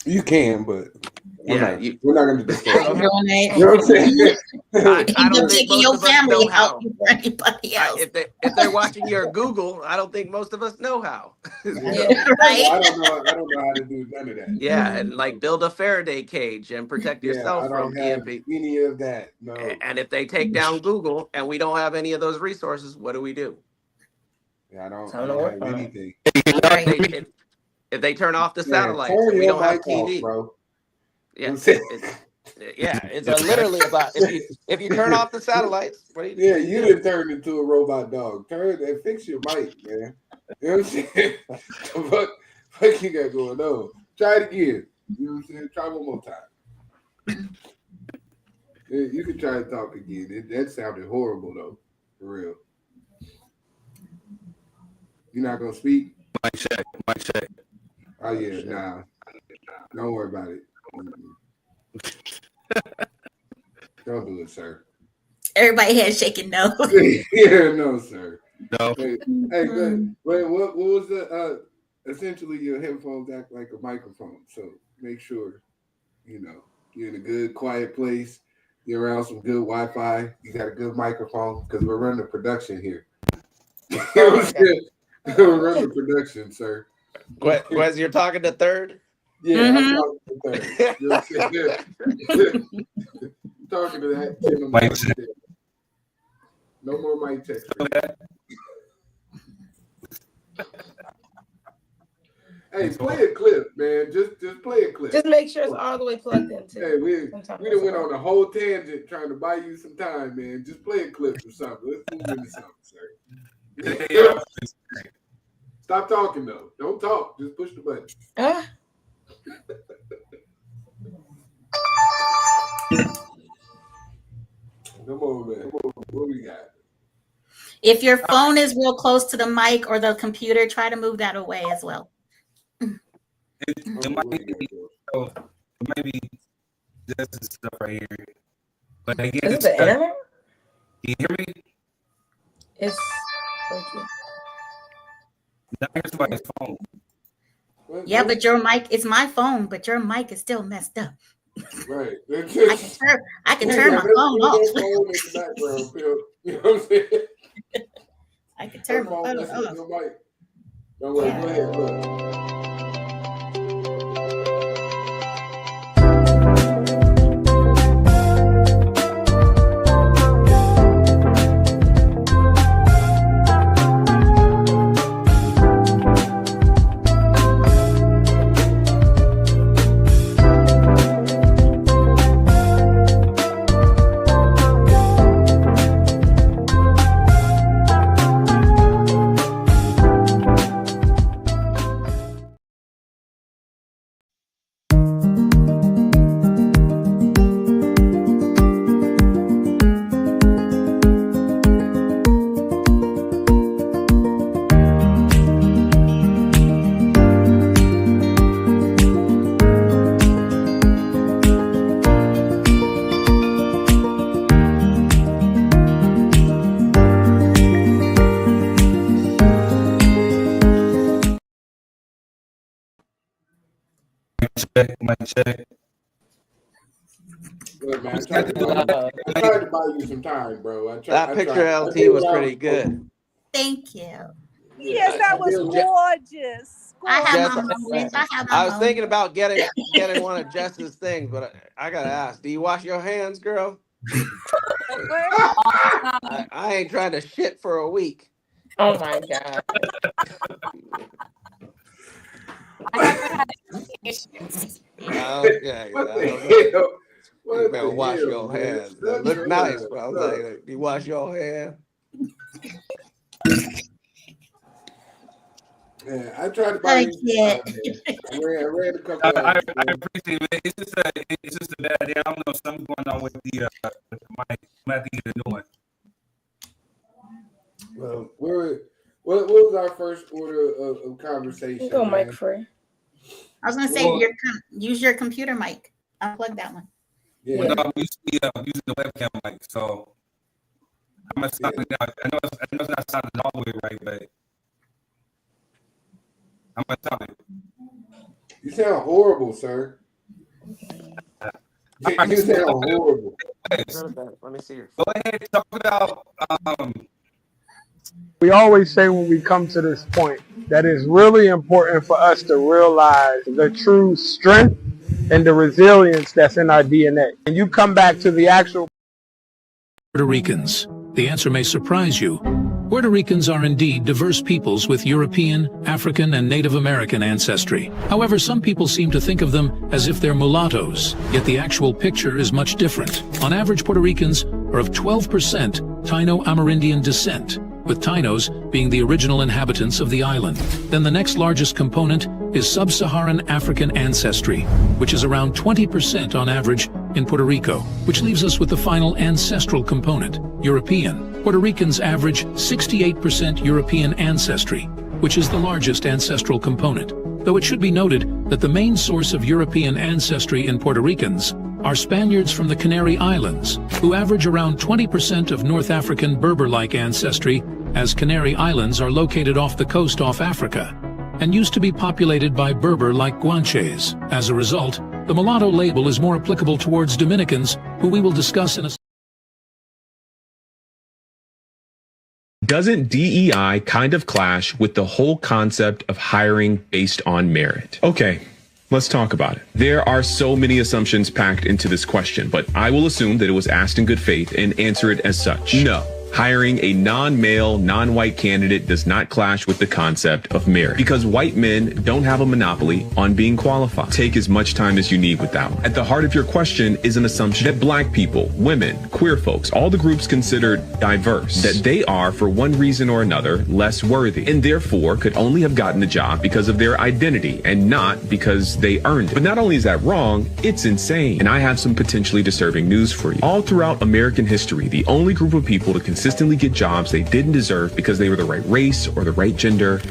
You can, but we're not going to discuss that. You know what I'm saying? I don't think taking most your of us know family how. out for anybody else. If they're watching your Google, I don't think most of us know how. Right? I don't know how to do none of that. Yeah, and like build a Faraday cage and protect yourself from EMP. Any of that, no. And if they take down Google and we don't have any of those resources, what do? Yeah, I don't have anything. If they turn off the satellites, we don't have TV, bro. Yeah, it's literally about if you turn off the satellites. What do you do? Yeah, you didn't turn into a robot dog. Turn and fix your mic, man. You know what I'm saying? What you got going on? Try it again. You know what I'm saying? Try one more time. Yeah, you can try to talk again. That sounded horrible though, for real. You're not gonna speak? Mic check. Oh yeah, nah. Don't worry about it. Don't do it, sir. Everybody had shaking no. Yeah, no, sir. No. Hey, wait, what was the essentially your headphones act like a microphone, so make sure you're in a good quiet place. You're around some good Wi-Fi. You got a good microphone because we're running production here. You know what I'm saying? We're running production, sir. Wes, you're talking to third? Yeah, I'm talking to third. You know what I'm saying? I'm talking to that gentleman. Mic right check. there. No more mic checks. Hey, play a clip, man. Just play a clip. Just make sure it's all the way plugged in too. Hey, we done went on a whole tangent trying to buy you some time, man. Just play a clip or something. Let's move into something, sir. Stop talking though. Don't talk. Just push the button. Come on, man. What we got? If your phone is real close to the mic or the computer, try to move that away as well. It might be just this stuff right here. But again, is it the internet? Can you hear me? It's okay. Now here's somebody's phone. Yeah, but your mic, it's my phone, but your mic is still messed up. Right. I can turn my phone off. You know what I'm saying? I can turn my phone off. Don't worry, go ahead, look. Mic check. Look, man, I tried to buy you some time, bro. That picture LT was pretty good. Thank you. Yes, that was gorgeous. I have Jess, my moments. I was thinking about getting one of Jess's things, but I gotta ask: do you wash your hands, girl? I ain't trying to shit for a week. Oh my god. Okay. You better wash your hands. That look nice, but I was like, you wash your hands? Yeah, I tried to buy you. I ran a couple. I appreciate it. It's just a bad day. I don't know something going on with the mic. I'm at the end of the Well, what was our first order of conversation? Go mic free. I was gonna say use your computer mic. Unplug that one. Yeah. Well, no, I'm using the webcam mic, so I'm gonna stop it now. I know it's not sounding all the way right, but I'm gonna stop it. You sound horrible, sir. You sound horrible. Let me see your. Go ahead, talk about. We always say when we come to this point that it's really important for us to realize the true strength and the resilience that's in our DNA. And you come back to the actual Puerto Ricans. The answer may surprise you. Puerto Ricans are indeed diverse peoples with European, African, and Native American ancestry. However, some people seem to think of them as if they're mulattoes, yet the actual picture is much different. On average, Puerto Ricans are of 12% Taino-Amerindian descent, with Tainos being the original inhabitants of the island. Then the next largest component is sub-Saharan African ancestry, which is around 20% on average in Puerto Rico, which leaves us with the final ancestral component, European. Puerto Ricans average 68% European ancestry, which is the largest ancestral component, though it should be noted that the main source of European ancestry in Puerto Ricans are Spaniards from the Canary Islands, who average around 20% of North African Berber-like ancestry, as Canary Islands are located off the coast off Africa, and used to be populated by Berber-like Guanches. As a result, The mulatto label is more applicable towards Dominicans, who we will discuss in a Doesn't DEI kind of clash with the whole concept of hiring based on merit? Okay, let's talk about it. There are so many assumptions packed into this question, but I will assume that it was asked in good faith and answer it as such. No. Hiring a non-male, non-white candidate does not clash with the concept of merit because white men don't have a monopoly on being qualified. Take as much time as you need with that one. At the heart of your question is an assumption that black people, women, queer folks, all the groups considered diverse, that they are, for one reason or another, less worthy and therefore could only have gotten the job because of their identity and not because they earned it. But not only is that wrong, it's insane. And I have some potentially disturbing news for you. All throughout American history, the only group of people to consistently get jobs they didn't deserve because they were the right race or the right gender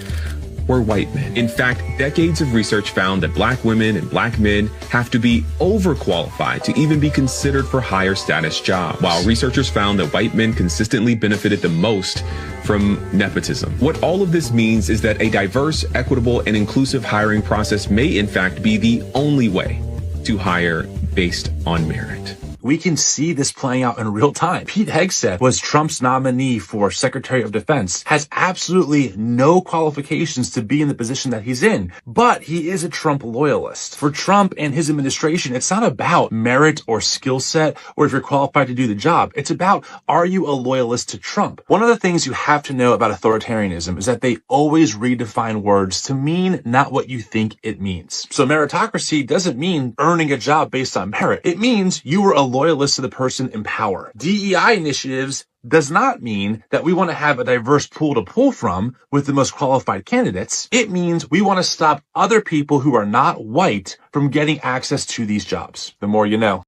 were white men. In fact, decades of research found that black women and black men have to be overqualified to even be considered for higher status jobs, while researchers found that white men consistently benefited the most from nepotism. What all of this means is that a diverse, equitable, and inclusive hiring process may in fact be the only way to hire based on merit. We can see this playing out in real time. Pete Hegseth was Trump's nominee for Secretary of Defense, has absolutely no qualifications to be in the position that he's in, but he is a Trump loyalist. For Trump and his administration, it's not about merit or skill set or if you're qualified to do the job. It's about, are you a loyalist to Trump? One of the things you have to know about authoritarianism is that they always redefine words to mean not what you think it means. So meritocracy doesn't mean earning a job based on merit. It means you were a loyalist to the person in power. DEI initiatives does not mean that we want to have a diverse pool to pull from with the most qualified candidates. It means we want to stop other people who are not white from getting access to these jobs. The more you know.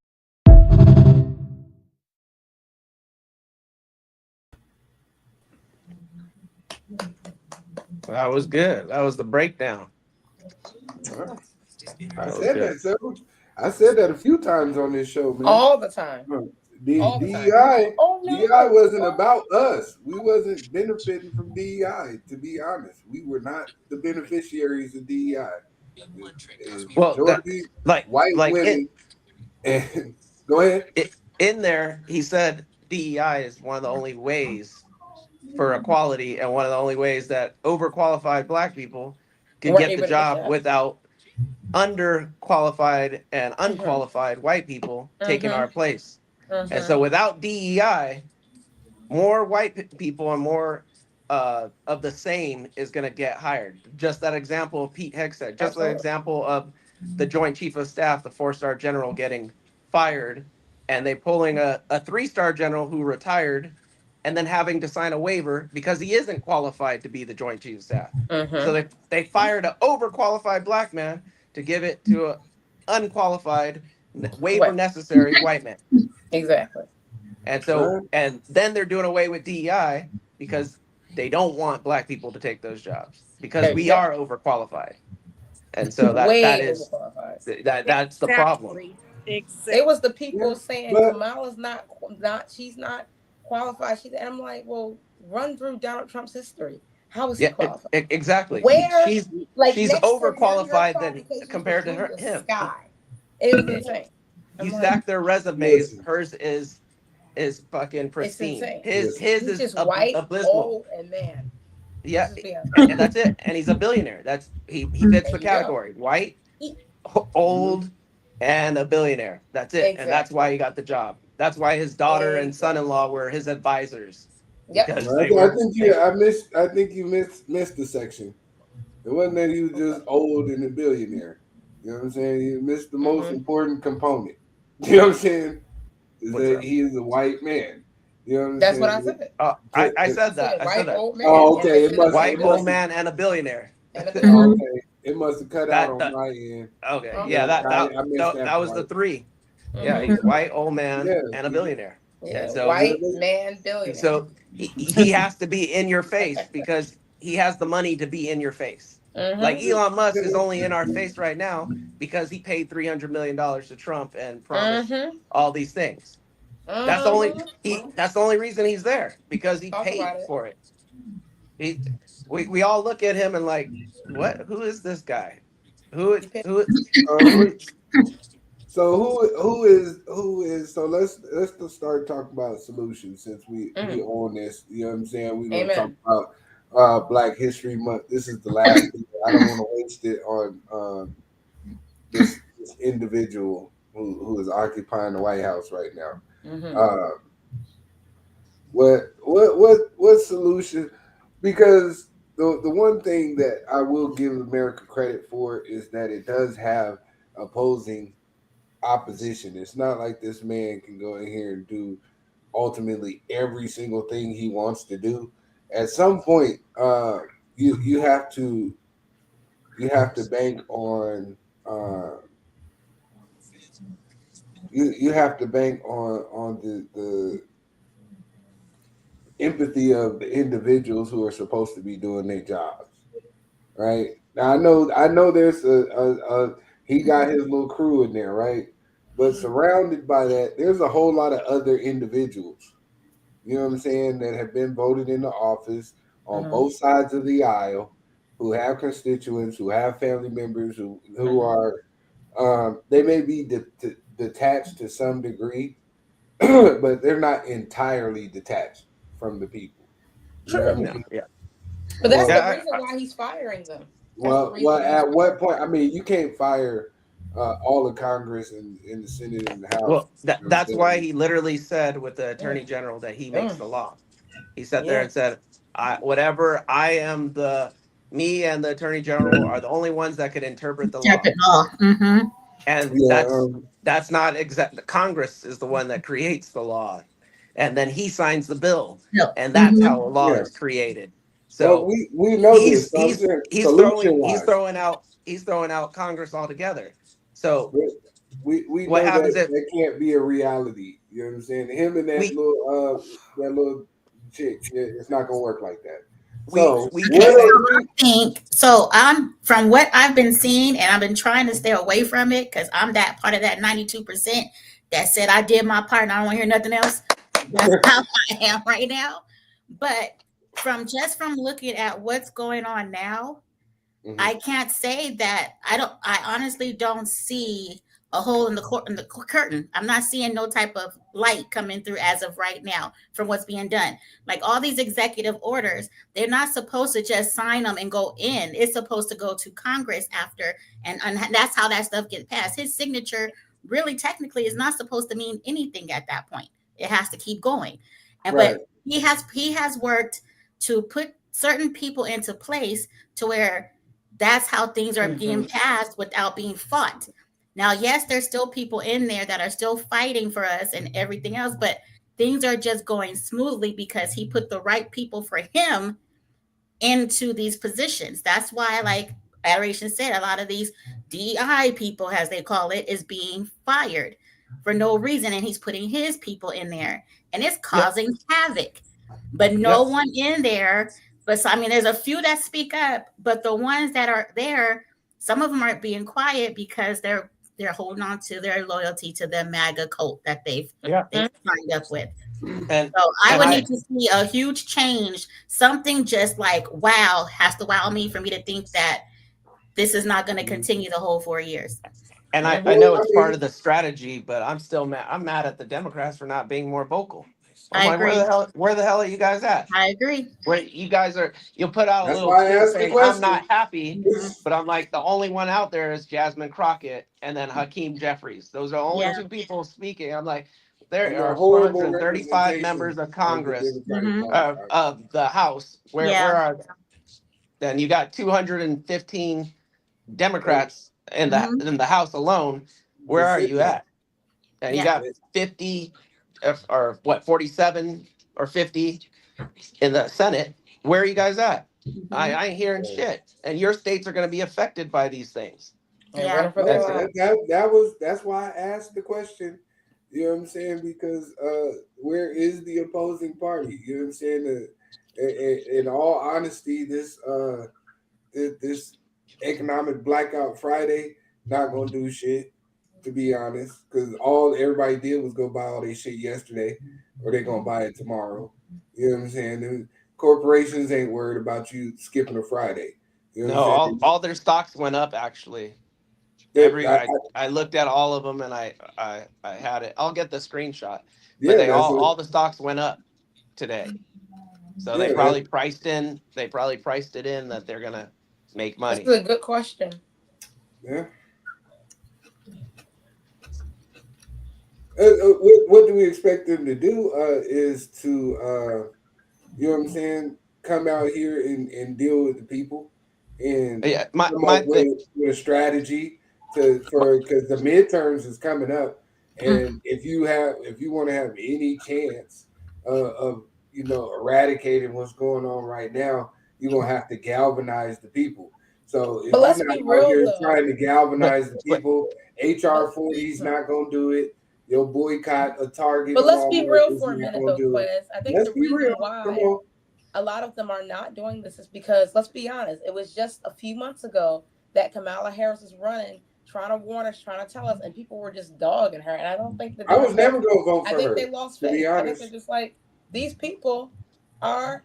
That was good. That was the breakdown. I said that a few times on this show, man. All the time. DEI wasn't about us. We wasn't benefiting from DEI, to be honest. We were not the beneficiaries of DEI. Well, white women. And go ahead. In there, he said DEI is one of the only ways for equality and one of the only ways that overqualified black people can get the job without underqualified and unqualified white people taking our place. And so without DEI, more white people and more of the same is going to get hired. Just that example of Pete Hegseth, just an example of the Joint Chief of Staff, the 4-star general getting fired, and they pulling a 3-star general who retired and then having to sign a waiver because he isn't qualified to be the Joint Chief of Staff. So they fired an overqualified black man to give it to an unqualified, waiver necessary white man. Exactly. And so, and then they're doing away with DEI because they don't want black people to take those jobs because we are overqualified. And so that's the problem. It was the people saying Kamala's not she's not qualified. And I'm like, well, run through Donald Trump's history. How is he qualified? Exactly. Where she's overqualified than compared to him. It was insane. You stack their resumes. Hers is fucking pristine. His is just white, abysmal. Old, and man. Yeah, and that's it. And he's a billionaire. He fits the category. White, old, and a billionaire. That's it. Exactly. And that's why he got the job. That's why his daughter and son-in-law were his advisors. Yep. I think you missed the section. It wasn't that he was just old and a billionaire. You know what I'm saying? You missed the most important component. You know what I'm saying? Is that he is a white man. You know what I'm That's saying? what I said. I said that. I said that. Oh, okay. White old man and a billionaire. Okay. It must have cut out on my end. Okay. Yeah, that was the three. Yeah, he's white old man and a billionaire. Yeah, so white man billionaire. So he has to be in your face because he has the money to be in your face. Like Elon Musk is only in our face right now because he paid $300 million to Trump and promised all these things. That's the only reason he's there, because he paid for it. We all look at him and like, what? Who is this guy? So who is so let's start talking about solutions since we own this. You know what I'm saying? We're gonna talk about Black History Month. This is the last thing. I don't want to waste it on this individual who is occupying the White House right now. What solution? Because the one thing that I will give America credit for is that it does have opposing opposition. It's not like this man can go in here and do ultimately every single thing he wants to do. At some point, you have to bank on you have to bank on the empathy of the individuals who are supposed to be doing their jobs, right? Now I know there's a he got his little crew in there, right? But surrounded by that, there's a whole lot of other individuals, you know what I'm saying, that have been voted into office on both sides of the aisle, who have constituents, who have family members, who are they may be detached to some degree, but they're not entirely detached from the people. You know what I mean? Yeah. But that's the reason why he's firing them. Well, at what point? I mean, you can't fire all of Congress and in the Senate and the House. Well, that's why he literally said with the Attorney General that he makes the law. He sat there and said, me and the Attorney General are the only ones that could interpret the law. And that's not exact. Congress is the one that creates the law, and then he signs the bill, and that's how a law is created. So we know he's throwing out Congress altogether. So we what know happens that can't be a reality. You know what I'm saying? Him and that little chick, it's not gonna work like that. So I think so. I'm from what I've been seeing, and I've been trying to stay away from it because I'm that part of that 92% that said I did my part and I don't want to hear nothing else. That's how I am right now. But from looking at what's going on now, I can't say that I honestly don't see a hole in the curtain. I'm not seeing no type of light coming through as of right now from what's being done. Like all these executive orders, they're not supposed to just sign them and go in. It's supposed to go to Congress after, and that's how that stuff gets passed. His signature really technically is not supposed to mean anything at that point. It has to keep going. But he has worked to put certain people into place to where that's how things are being passed without being fought. Now, yes, there's still people in there that are still fighting for us and everything else, but things are just going smoothly because he put the right people for him into these positions. That's why, like Adoration said, a lot of these DEI people, as they call it, is being fired for no reason. And he's putting his people in there and it's causing havoc. But no one in there. But so, I mean, there's a few that speak up, but the ones that are there, some of them aren't being quiet because they're holding on to their loyalty to the MAGA cult that they've signed up with. And so I would need to see a huge change. Something just like has to wow me for me to think that this is not going to continue the whole 4 years. And I know it's part of the strategy, but I'm still mad. I'm mad at the Democrats for not being more vocal. I'm like, where the hell are you guys at? I agree. Where you guys are, you'll put out a little thing saying I'm not happy, but I'm like, the only one out there is Jasmine Crockett and then Hakeem Jeffries. Those are the only two people speaking. I'm like, there are 435 members of Congress of the House. Where are they? Then you got 215 Democrats in the House alone. Where are you at? And you got 50 or 47 or 50 in the Senate. Where are you guys at? I ain't hearing shit. And your states are going to be affected by these things. That's why I asked the question. You know what I'm saying? Because where is the opposing party? You know what I'm saying? In all honesty, this economic blackout Friday not gonna do shit, to be honest, because everybody did was go buy all their shit yesterday, or they're gonna buy it tomorrow. You know what I'm saying? And corporations ain't worried about you skipping a Friday. You know what I'm saying? All their stocks went up actually. I looked at all of them and I had it. I'll get the screenshot. But Yeah, that's all the stocks went up today. So they probably priced it in that they're gonna make money. This is a good question. Yeah. What do we expect them to do? Is to you know what I'm saying? Come out here and deal with the people and come up with a strategy because the midterms is coming up, and if you want to have any chance of eradicating what's going on right now, you're gonna have to galvanize the people. So if But let's you're be not out real, here though. trying to galvanize the people, HR 40's not gonna do it. Your boycott a Target. But let's be real for a minute, though, Quiz. I think the reason why on. a lot of them are not doing this is because, let's be honest, it was just a few months ago that Kamala Harris is running, trying to warn us, trying to tell us, and people were just dogging her. And I don't think that I was never going to vote for her. I think they lost faith. To be I honest, think they're just like, these people are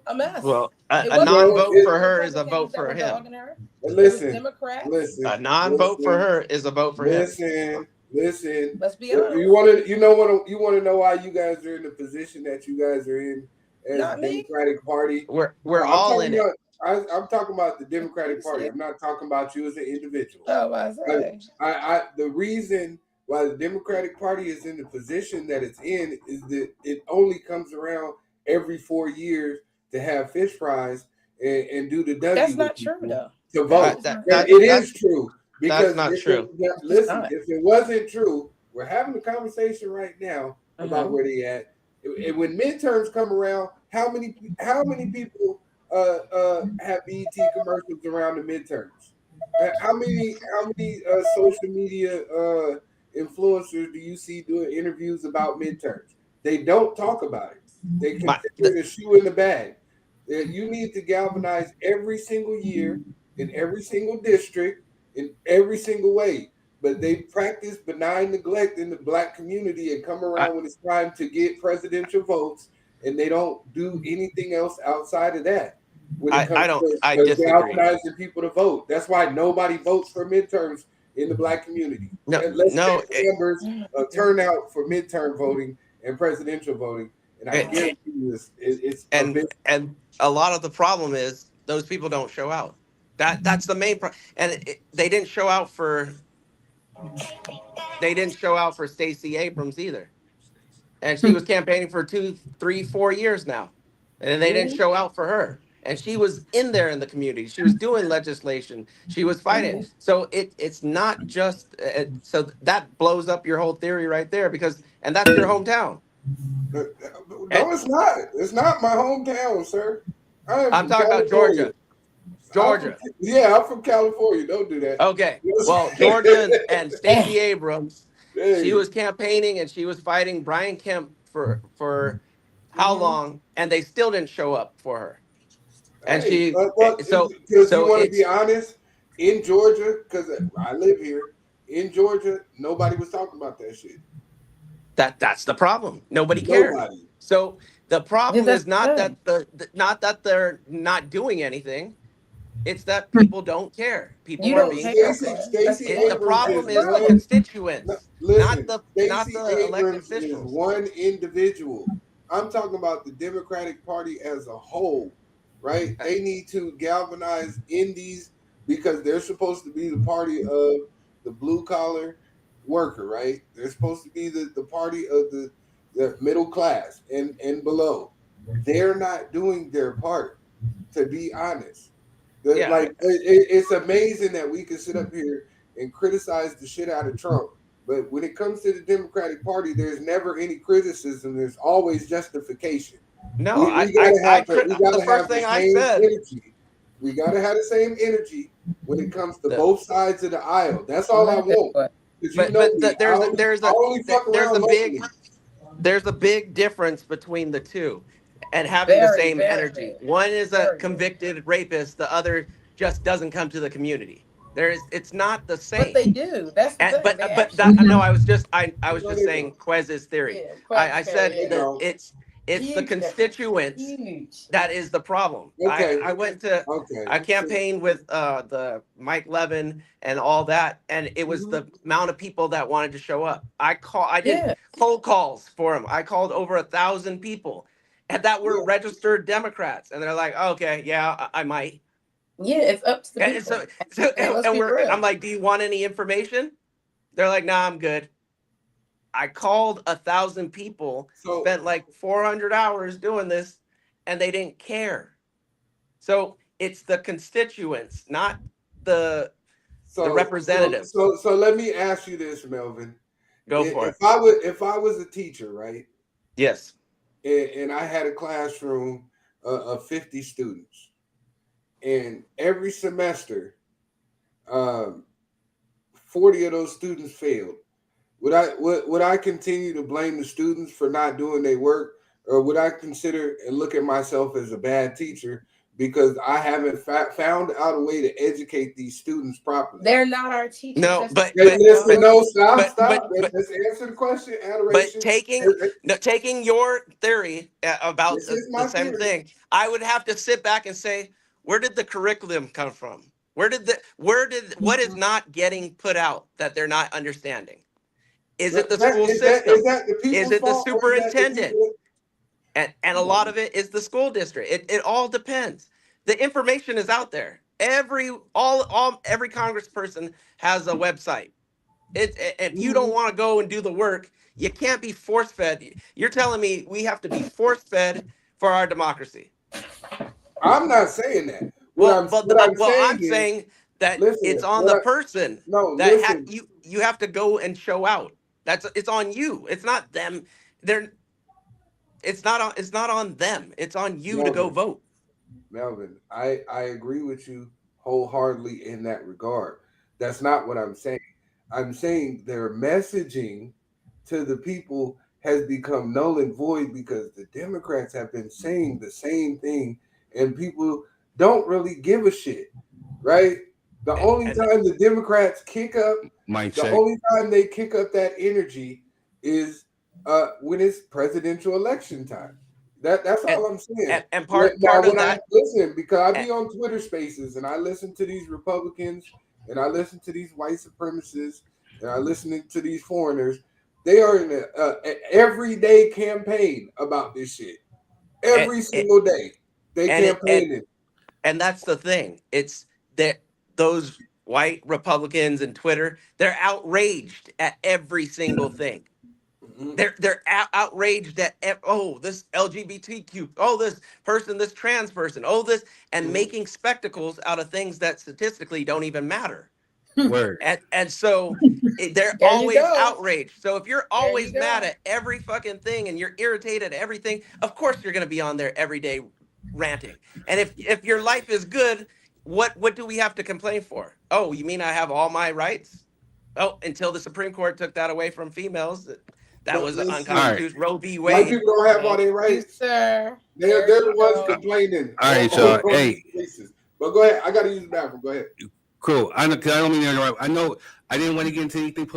a mess. Well, a non-vote for her is a vote for him. Listen, a non-vote for her is a vote for him. Listen. Let's be honest. You want to know why you guys are in the position that you guys are in as Not the Democratic Party? We're all in it. I'm talking about the Democratic Party. I'm not talking about you as an individual. Oh, I say. The reason why the Democratic Party is in the position that it's in is that it only comes around every 4 years to have fish fries and do the W. That's not true, though. To vote. It is true. Because that's not true. Listen, if it wasn't true, we're having a conversation right now about where they at. And when midterms come around, how many people have BET commercials around the midterms? How many social media influencers do you see doing interviews about midterms? They don't talk about it. They consider the shoe in the bag. You need to galvanize every single year in every single district in every single way. But they practice benign neglect in the Black community and come around when it's time to get presidential votes, and they don't do anything else outside of that. When it comes I to disagree. galvanizing people to vote. That's why nobody votes for midterms in the Black community. Let's check the numbers of turnout for midterm voting and presidential voting, and I guarantee you it's and a lot of the problem is those people don't show out. That's the main problem, and they didn't show out for Stacey Abrams either, and she was campaigning for 2, 3, 4 years now, and they didn't show out for her. And she was in there in the community. She was doing legislation. She was fighting. So it's not just so that blows up your whole theory right there and that's your hometown. No, it's not. It's not my hometown, sir. I'm talking about Georgia. I'm from California. Don't do that. Okay. Well, Georgia and Stacey Abrams, she was campaigning and she was fighting Brian Kemp for how long, and they still didn't show up for her. And you want to be honest, in Georgia, because I live here in Georgia, nobody was talking about that shit. That's the problem. Nobody cared. So the problem is not that they're not doing anything. It's that people don't care. People are being the problem is the constituents, not the elected officials. Is one individual. I'm talking about the Democratic Party as a whole, right? They need to galvanize indies because they're supposed to be the party of the blue collar worker, right? They're supposed to be the party of the middle class and below. They're not doing their part, to be honest. Like it's amazing that we can sit up here and criticize the shit out of Trump, but when it comes to the Democratic Party, there's never any criticism. There's always justification. No, the first thing I said. We gotta have the same energy when it comes to both sides of the aisle. That's all I want. There's a big difference between the two. And having the same energy. One is a convicted rapist. The other just doesn't come to the community. It's not the same. But they do. That's the thing. I was just saying Quez's theory. I said that It's the Huge difference. constituents Huge. that is the problem. Okay. I campaigned with the Mike Levin and all that, and it was the amount of people that wanted to show up. I did cold calls for him. I called over 1,000 people, and that were registered Democrats, and they're like, okay, yeah, I might. Yeah, it's up to the And people. I'm like, do you want any information? They're like, nah, I'm good. I called 1,000 people, spent like 400 hours doing this, and they didn't care. So it's the constituents, not the representatives. So let me ask you this, Melvin. Go for it. If I was a teacher, right? Yes. And I had a classroom of 50 students, and every semester, 40 of those students failed. Would I continue to blame the students for not doing their work, or would I consider and look at myself as a bad teacher because I haven't found out a way to educate these students properly? They're not our teachers. No, Stop. Let's answer the question. Adoration. But taking your theory about the same thing, I would have to sit back and say, where did the curriculum come from? What is not getting put out that they're not understanding? Is it the school system? Is it the superintendent? And a lot of it is the school district. It all depends. The information is out there. Every congressperson has a website. If you don't want to go and do the work, you can't be force fed. You're telling me we have to be force fed for our democracy. I'm not saying that. I'm saying that it's on the person. You have to go and show out. It's on you. It's not them. It's not on them. It's on you to go vote. Melvin, I agree with you wholeheartedly in that regard. That's not what I'm saying. I'm saying their messaging to the people has become null and void because the Democrats have been saying the same thing and people don't really give a shit, right? The only time the Democrats kick up, only time they kick up that energy is when it's presidential election time. That's all I'm saying. And part of that. Listen, because I be on Twitter Spaces and I listen to these Republicans and I listen to these white supremacists and I listen to these foreigners. They are in an everyday campaign about this shit. Every single day they campaigning. And that's the thing. It's that those white Republicans and Twitter, they're outraged at every single thing. They're outraged at this LGBTQ, this person, this trans person, this, and making spectacles out of things that statistically don't even matter. Word. And so they're always outraged. So if you're always mad at every fucking thing and you're irritated at everything, of course you're going to be on there every day ranting. And if your life is good, what do we have to complain for? Oh, you mean I have all my rights? Oh, until the Supreme Court took that away from females. That was unconstitutional. Roe v. Wade. White people don't have all their rights. Sir. They're the ones complaining. All right, so hey. But go ahead. I got to use the bathroom. Go ahead. Cool. I don't mean to interrupt. I know I didn't want to get into anything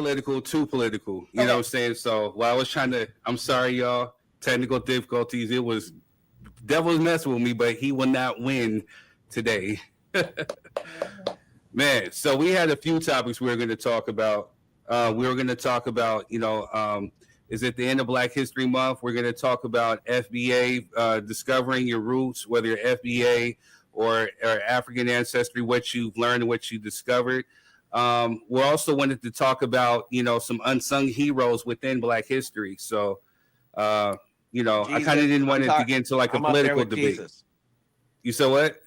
too political. You know what I'm saying? So while I was I'm sorry, y'all. Technical difficulties. It was devil's messing with me, but he will not win today. Man, so we had a few topics we were going to talk about. We were going to talk about, is it the end of Black History Month? We're going to talk about FBA, discovering your roots, whether you're FBA or African ancestry, what you've learned and what you discovered. We also wanted to talk about, some unsung heroes within Black history. So, I kind of didn't want it to get into like a political debate. Jesus. You said what?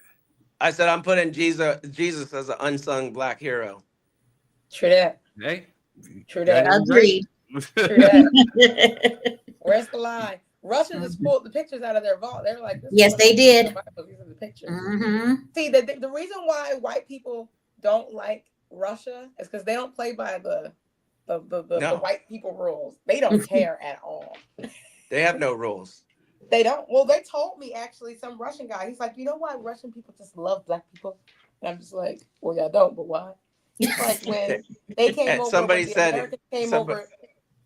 I said I'm putting Jesus as an unsung Black hero. True that. Hey. True that. Agreed. Where's the line? Russia just pulled the pictures out of their vault. They're like, yes, they did. These are the pictures. See, the reason why white people don't like Russia is because they don't play by the white people rules. They don't care at all. They have no rules. They don't. Well, they told me actually, some Russian guy. He's like, you know why Russian people just love Black people? And I'm just like, well, y'all don't, but why? Like when they came over, somebody said Americans came over.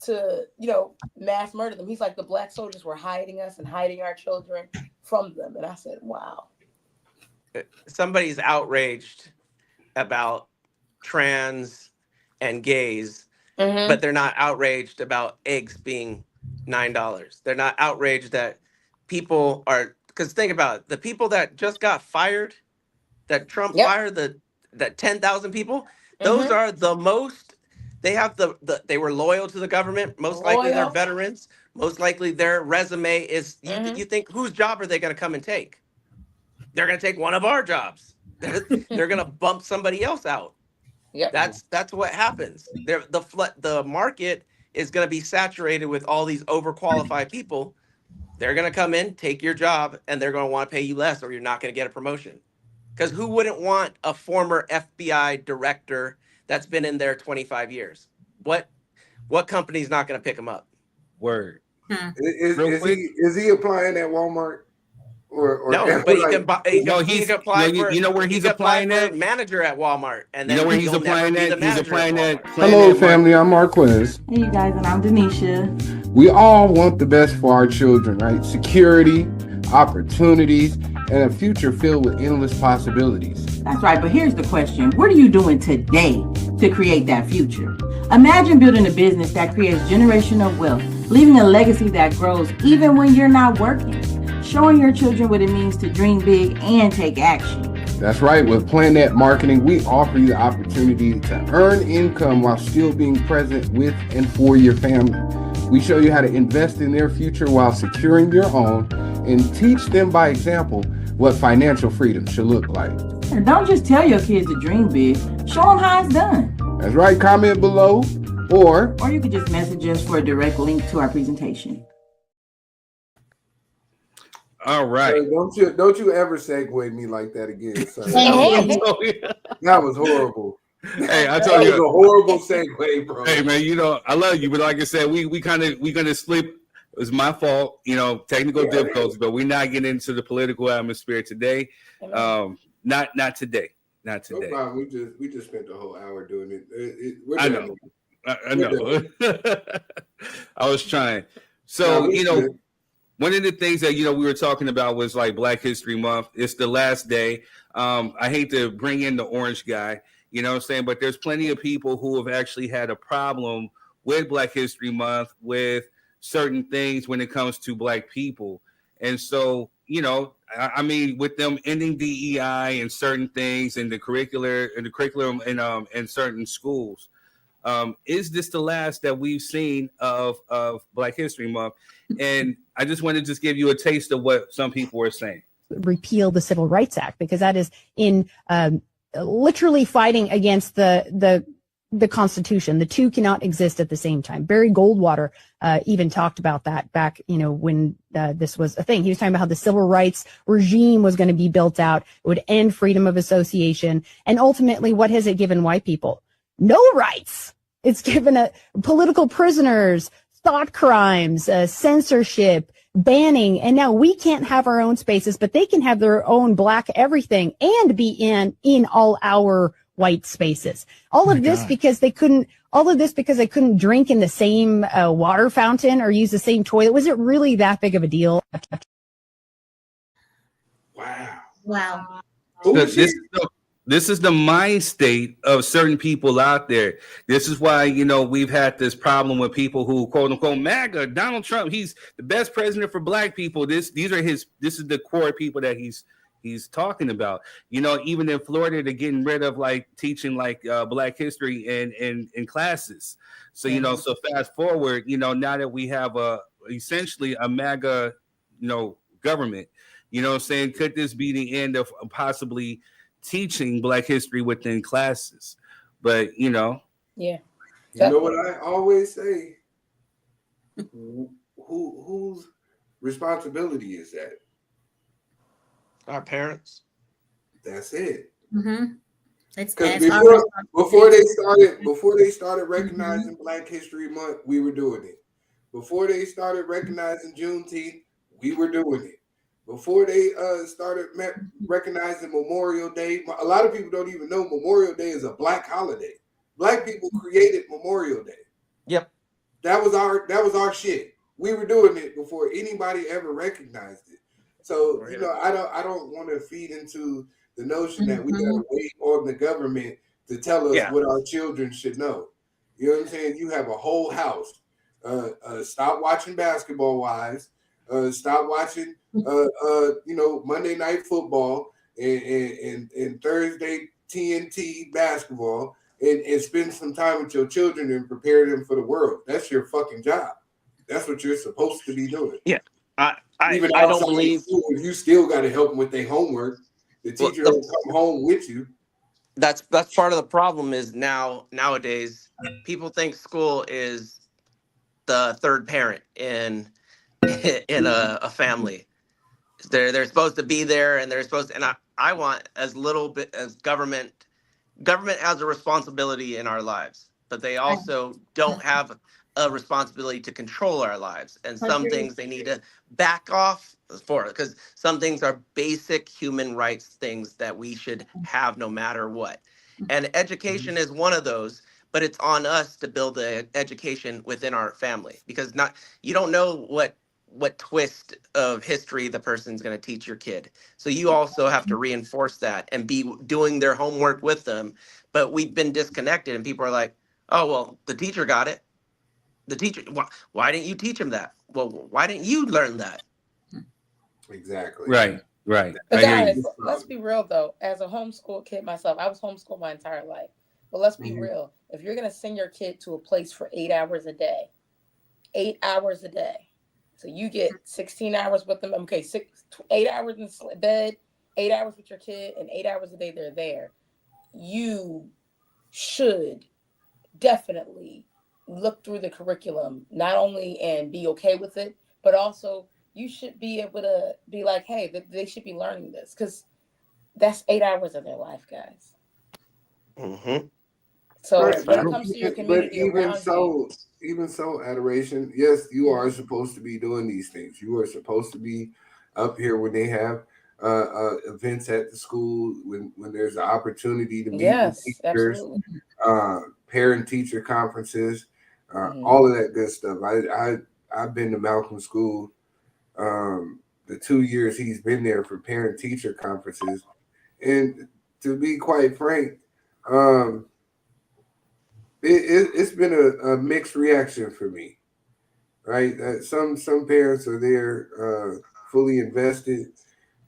to, you know, mass murder them. He's like, the black soldiers were hiding us and hiding our children from them. And I said, wow. Somebody's outraged about trans and gays, but they're not outraged about eggs being $9. They're not outraged that people are, because think about it, the people that just got fired, that Trump fired, that 10,000 people, those are the most, they have they were loyal to the government. Most likely they're veterans. Most likely their resume is, you think, whose job are they going to come and take? They're going to take one of our jobs. They're going to bump somebody else out. That's what happens. The market is going to be saturated with all these overqualified people. They're going to come in, take your job, and they're going to want to pay you less, or you're not going to get a promotion. Because who wouldn't want a former FBI director that's been in there 25 years? What company's not going to pick him up? Word. Is he applying at Walmart? Or no, but he can buy. He can apply for. You know where he's applying that? Manager at Walmart, and then you know where he's applying that? He's applying that. Hello, family. I'm Marquez. Hey, you guys, and I'm Denisha. We all want the best for our children, right? Security, opportunities, and a future filled with endless possibilities. That's right, but here's the question. What are you doing today to create that future? Imagine building a business that creates generational wealth, leaving a legacy that grows even when you're not working, showing your children what it means to dream big and take action. That's right. With PlanNet Marketing, we offer you the opportunity to earn income while still being present with and for your family. We show you how to invest in their future while securing your own, and teach them by example what financial freedom should look like. And don't just tell your kids to dream big, show them how it's done. That's right. Comment below, or you could just message us for a direct link to our presentation. All right. Hey, don't you ever segue me like that again, sir. That was horrible. Hey, I told you, that was a horrible segue, bro. Hey, man, you know I love you, but like I said, we kind of slip. It was my fault, you know, technical difficulties, but we're not getting into the political atmosphere today. Not today. Not today. No problem. We just spent the whole hour doing it. I know. I know. I was trying. So, you know, one of the things that, you know, we were talking about was like Black History Month. It's the last day. I hate to bring in the orange guy, you know what I'm saying? But there's plenty of people who have actually had a problem with Black History Month, with certain things when it comes to Black people. And so, you know, I mean, with them ending DEI and certain things in the curriculum in certain schools, is this the last that we've seen of Black History Month? And I just want to just give you a taste of what some people were saying. Repeal the Civil Rights Act, because that is in literally fighting against the Constitution. The two cannot exist at the same time. Barry Goldwater even talked about that back, you know, when this was a thing. He was talking about how the civil rights regime was going to be built out. It would end freedom of association. And ultimately, what has it given white people? No rights. It's given political prisoners, thought crimes, censorship, banning. And now we can't have our own spaces, but they can have their own Black everything and be in all our white spaces. All of this because they couldn't drink in the same water fountain or use the same toilet. Was it really that big of a deal? Wow. This is the mind state of certain people out there. This is why, you know, we've had this problem with people who quote unquote MAGA, Donald Trump, he's the best president for Black people. This is the core people that he's talking about. You know, even in Florida, they're getting rid of like teaching like Black history in classes. So, you know, so fast forward, you know, now that we have essentially a MAGA, you know, government, you know what I'm saying? Could this be the end of possibly teaching Black history within classes? But, you know. Yeah. You know what I always say? Whose responsibility is that? Our parents. That's it. Mm-hmm. Because before they started recognizing Black History Month, we were doing it. Before they started recognizing Juneteenth, we were doing it. Before they started recognizing Memorial Day, a lot of people don't even know Memorial Day is a Black holiday. Black people created Memorial Day. Yep. That was our shit. We were doing it before anybody ever recognized it. So I don't want to feed into the notion that we gotta wait on the government to tell us what our children should know. You know what I'm saying? You have a whole house. Stop watching Basketball Wives. Stop watching Monday Night Football and Thursday TNT basketball and spend some time with your children and prepare them for the world. That's your fucking job. That's what you're supposed to be doing. Yeah. Even I outside don't believe of school, you still got to help them with their homework. The teacher don't come home with you. That's part of the problem is nowadays people think school is the third parent in a family. They're supposed to be there and they're supposed to, and I want as little bit as government has a responsibility in our lives, but they also don't have a responsibility to control our lives. And some things they need to back off for, because some things are basic human rights things that we should have no matter what. And education is one of those, but it's on us to build the education within our family, because you don't know what twist of history the person's going to teach your kid. So you also have to reinforce that and be doing their homework with them. But we've been disconnected and people are like, oh, well, the teacher got it. The teacher, why didn't you teach him that? Well, why didn't you learn that? Exactly. Right. But guys, let's be real though. As a homeschool kid myself, I was homeschooled my entire life. But let's be real. If you're going to send your kid to a place for 8 hours a day, 8 hours a day, so you get 16 hours with them. Okay, 8 hours in bed, 8 hours with your kid, and 8 hours a day they're there. You should definitely look through the curriculum, not only and be okay with it, but also you should be able to be like, hey, they should be learning this, because that's 8 hours of their life, guys. Mm-hmm. So when it comes to your community even so, Adoration, yes, you are supposed to be doing these things. You are supposed to be up here when they have events at the school, when there's an opportunity to meet with teachers, parent-teacher conferences, all of that good stuff. I've been to Malcolm School the 2 years he's been there for parent-teacher conferences, and to be quite frank, it's been a mixed reaction for me, right? Some parents are there fully invested,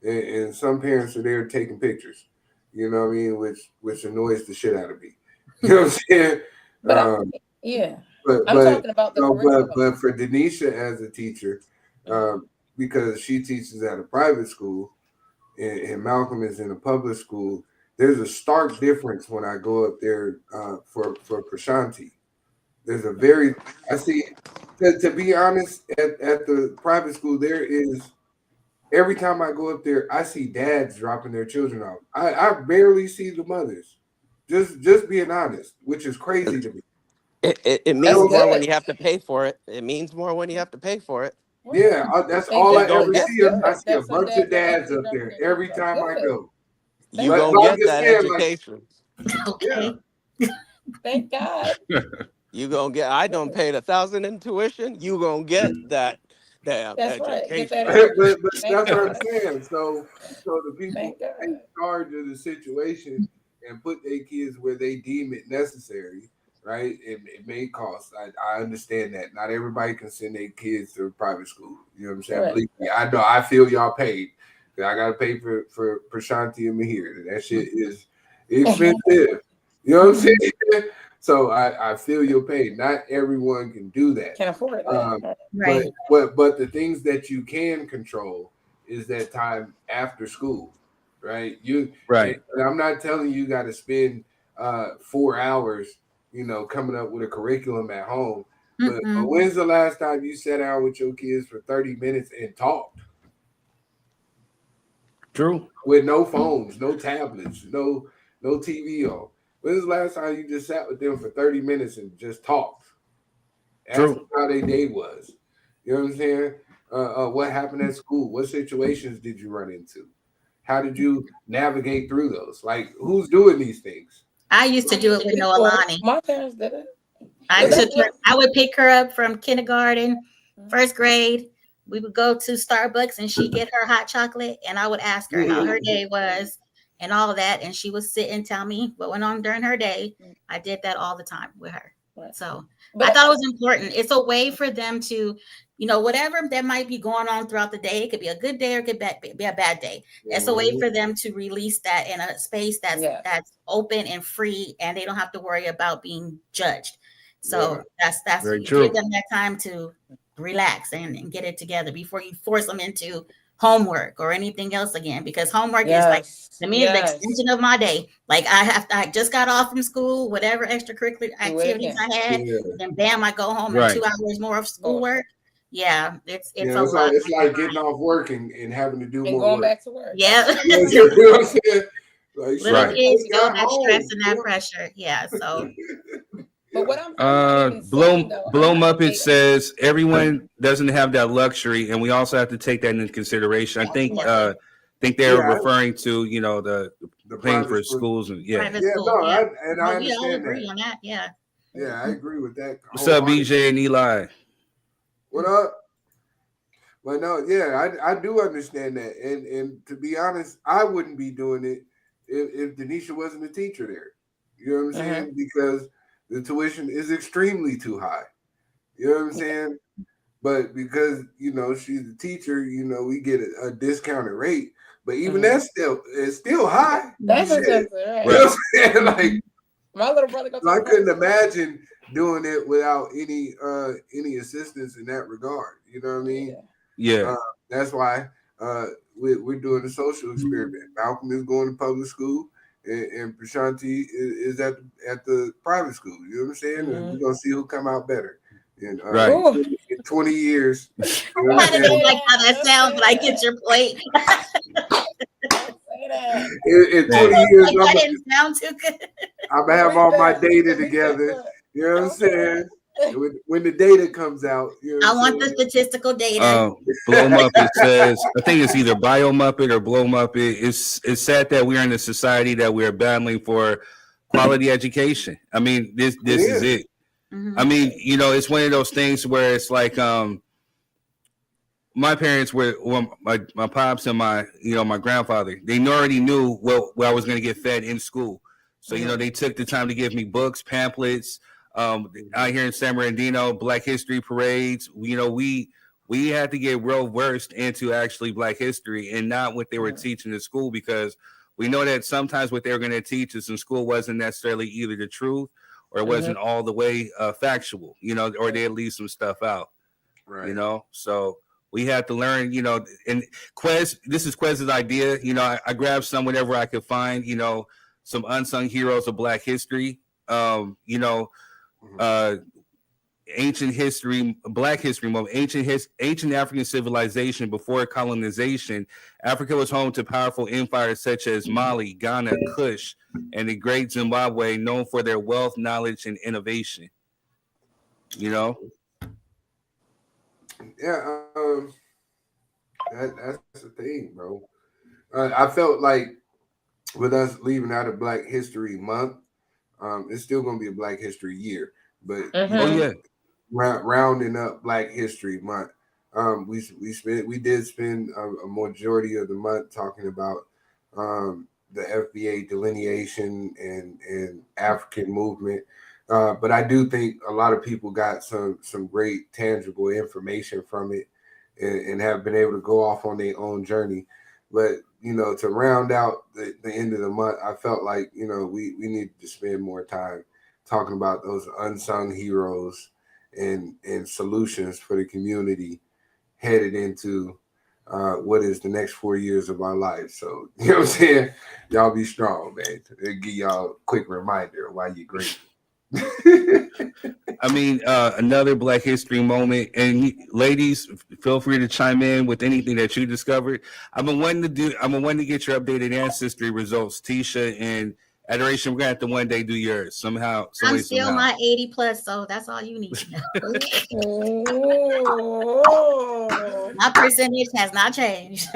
and some parents are there taking pictures. You know what I mean? Which annoys the shit out of me. You know what I'm saying? But I'm talking about the curriculum. But for Denisha as a teacher, because she teaches at a private school, and Malcolm is in a public school, there's a stark difference when I go up there for Prashanti. There's I see, to be honest, at the private school, there is, every time I go up there, I see dads dropping their children off. I barely see the mothers. Just being honest, which is crazy to me. It means more when you have to pay for it. It means more when you have to pay for it. Yeah, that's all I ever see. I see a bunch of dads up there every time I go. You gonna get that education. Okay. Thank God. You gonna get. I done paid $1,000 in tuition. You gonna get that damn education. But that's what I'm saying. So the people in charge of the situation and put their kids where they deem it necessary, right? It may cost. I understand that. Not everybody can send their kids to a private school. You know what I'm saying? Believe me, I know. I feel y'all paid. I gotta pay for Prashanti and Mahir. That shit is expensive. You know what I'm saying? So I feel your pain. Not everyone can do that. Can't afford it. Right. But the things that you can control is that time after school, right? And I'm not telling you got to spend 4 hours, coming up with a curriculum at home. But when's the last time you sat down with your kids for 30 minutes and talked? True. With no phones, no tablets, no TV on. When's the last time you just sat with them for 30 minutes and just talked? Ask them how their day was. You know what I'm saying? What happened at school? What situations did you run into? How did you navigate through those? Like, who's doing these things? I used to do it with Noelani. My parents did it. I would pick her up from kindergarten, first grade. We would go to Starbucks and she'd get her hot chocolate, and I would ask her how her day was and all of that. And she would sit and tell me what went on during her day. I did that all the time with her. So I thought it was important. It's a way for them to, whatever that might be going on throughout the day, it could be a good day or it could be a bad day. It's a way for them to release that in a space that's open and free, and they don't have to worry about being judged. So that's Very you true. give them that time to relax and get it together before you force them into homework or anything else again, because homework is like, to me, the extension of my day. Like I just got off from school, whatever extracurricular activities I had, then bam, I go home and 2 hours more of schoolwork. Yeah, it's a lot. It's like getting off work and having to do more going work. back to work. Yeah. You know what I'm saying? Like, Little kids feel that stress and that pressure. Yeah. So but what I'm Blow Muppet says everyone doesn't have that luxury, and we also have to take that into consideration. I think they're referring to the paying for schools and I understand all agree that. on that. Yeah. Yeah, I agree with that. What's up, BJ and Eli? What up? But no, I do understand that, and to be honest, I wouldn't be doing it if Denisha wasn't a teacher there. You know what I'm saying? Because the tuition is extremely too high. You know what I'm saying? But because she's a teacher, we get a discounted rate. But even that's still high. That's right. Right. You know what I'm saying? Like my little brother goes. I couldn't imagine doing it without any assistance in that regard. You know what I mean? Yeah. That's why we're doing a social experiment. Malcolm is going to public school, and Prashanti is at the private school. You know what I'm saying? And we're gonna see who come out better. And, in 20 years. I don't like how that sounds, but I get your point. In 20 years, that didn't sound too good. I'm gonna have all my data together. You know what I'm saying? When the data comes out, I want the statistical data. Blow Muppet says, I think it's either Bio Muppet or Blow Muppet. It's sad that we are in a society that we are battling for quality education. I mean, this is it. I mean, it's one of those things where it's like my parents were, my pops and my grandfather, they already knew what I was going to get fed in school. So, they took the time to give me books, pamphlets. Out here in San Bernardino, Black History parades. We had to get real versed into actually Black history and not what they were teaching in school, because we know that sometimes what they were going to teach us in school wasn't necessarily either the truth or it wasn't all the way factual, or they'd leave some stuff out, right? So we had to learn, and this is Quez's idea. I grabbed some whenever I could find, some unsung heroes of Black history, ancient history, Black history moment, ancient African civilization before colonization. Africa was home to powerful empires such as Mali, Ghana, Kush, and the Great Zimbabwe, known for their wealth, knowledge, and innovation. Yeah, that's the thing, bro. I felt like with us leaving out of Black History Month, it's still going to be a Black History Year, but rounding up Black History Month, we did spend a majority of the month talking about the FBA delineation and African movement, but I do think a lot of people got some great tangible information from it and have been able to go off on their own journey. But to round out the end of the month, I felt like we needed to spend more time talking about those unsung heroes and solutions for the community headed into what is the next 4 years of our life. So you know what I'm saying? Y'all be strong, man. It'll give y'all a quick reminder of why you're great. I mean, another Black history moment, and ladies, feel free to chime in with anything that you discovered. I'm wanting to get your updated ancestry results, Tisha and Adoration. We're gonna have to one day do yours somehow. I'm still my 80 plus, so that's all you need to know. My percentage has not changed.